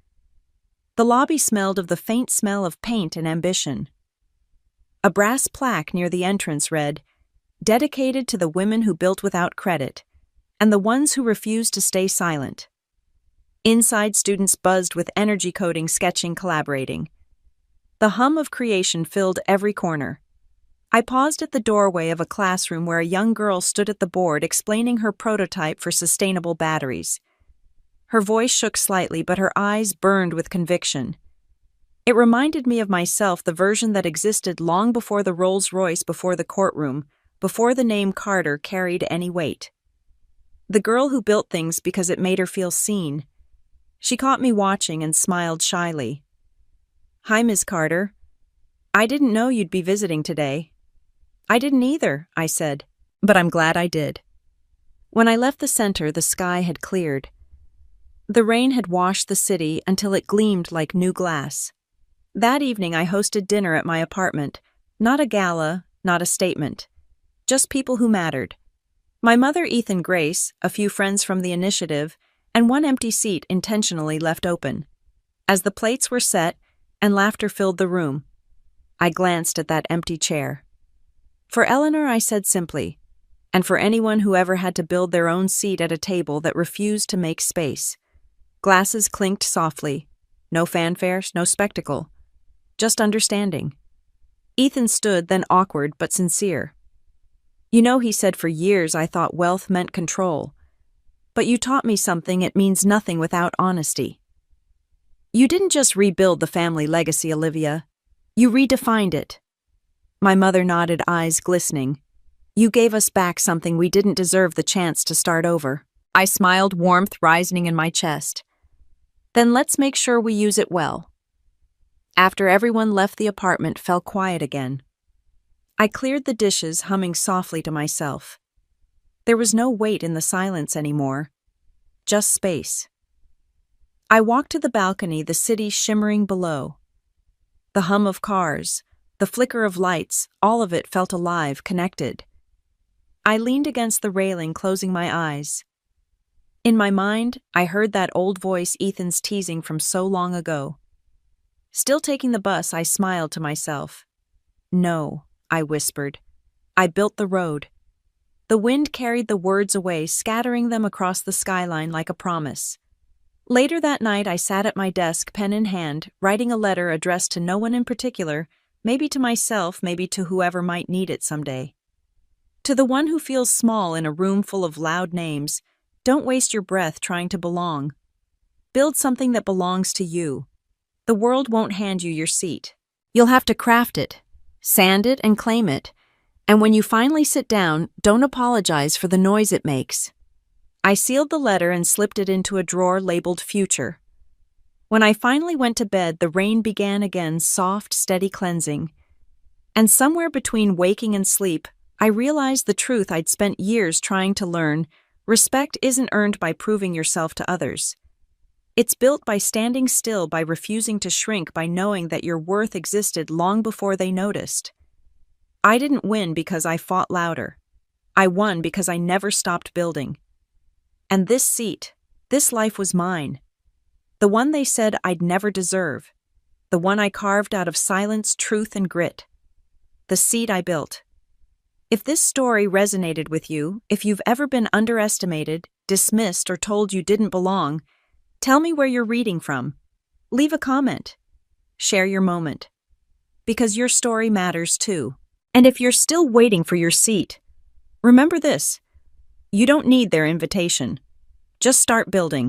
The lobby smelled of the faint smell of paint and ambition. A brass plaque near the entrance read, "Dedicated to the women who built without credit, and the ones who refused to stay silent." Inside, students buzzed with energy coding, sketching, collaborating. The hum of creation filled every corner. I paused at the doorway of a classroom where a young girl stood at the board explaining her prototype for sustainable batteries. Her voice shook slightly, but her eyes burned with conviction. It reminded me of myself, the version that existed long before the Rolls-Royce, before the courtroom, before the name Carter carried any weight. The girl who built things because it made her feel seen. She caught me watching and smiled shyly. "Hi, Ms. Carter. I didn't know you'd be visiting today." "I didn't either," I said, "but I'm glad I did." When I left the center, the sky had cleared. The rain had washed the city until it gleamed like new glass. That evening, I hosted dinner at my apartment. Not a gala, not a statement. Just people who mattered. My mother, Ethan, Grace, a few friends from the initiative, and one empty seat intentionally left open. As the plates were set and laughter filled the room, I glanced at that empty chair. For Eleanor, I said simply, and for anyone who ever had to build their own seat at a table that refused to make space. Glasses clinked softly. No fanfare, no spectacle. Just understanding. Ethan stood, then awkward but sincere. "You know," he said, "for years I thought wealth meant control. But you taught me something: it means nothing without honesty. You didn't just rebuild the family legacy, Olivia. You redefined it." My mother nodded, eyes glistening. "You gave us back something we didn't deserve the chance to start over." I smiled, warmth rising in my chest. "Then let's make sure we use it well." After everyone left, the apartment fell quiet again. I cleared the dishes, humming softly to myself. There was no weight in the silence anymore, just space. I walked to the balcony, the city shimmering below. The hum of cars, the flicker of lights, all of it felt alive, connected. I leaned against the railing, closing my eyes. In my mind, I heard that old voice Ethan's teasing from so long ago. Still taking the bus, I smiled to myself. "No," I whispered. "I built the road." The wind carried the words away, scattering them across the skyline like a promise. Later that night, I sat at my desk, pen in hand, writing a letter addressed to no one in particular, maybe to myself, maybe to whoever might need it someday. To the one who feels small in a room full of loud names, don't waste your breath trying to belong. Build something that belongs to you. The world won't hand you your seat. You'll have to craft it, sand it, and claim it. And when you finally sit down, don't apologize for the noise it makes. I sealed the letter and slipped it into a drawer labeled Future. When I finally went to bed, the rain began again, soft, steady cleansing. And somewhere between waking and sleep, I realized the truth I'd spent years trying to learn: respect isn't earned by proving yourself to others. It's built by standing still, by refusing to shrink, by knowing that your worth existed long before they noticed. I didn't win because I fought louder. I won because I never stopped building. And this seat, this life was mine. The one they said I'd never deserve. The one I carved out of silence, truth, and grit. The seat I built. If this story resonated with you, if you've ever been underestimated, dismissed, or told you didn't belong, tell me where you're reading from. Leave a comment. Share your moment. Because your story matters too. And if you're still waiting for your seat, remember this: you don't need their invitation. Just start building.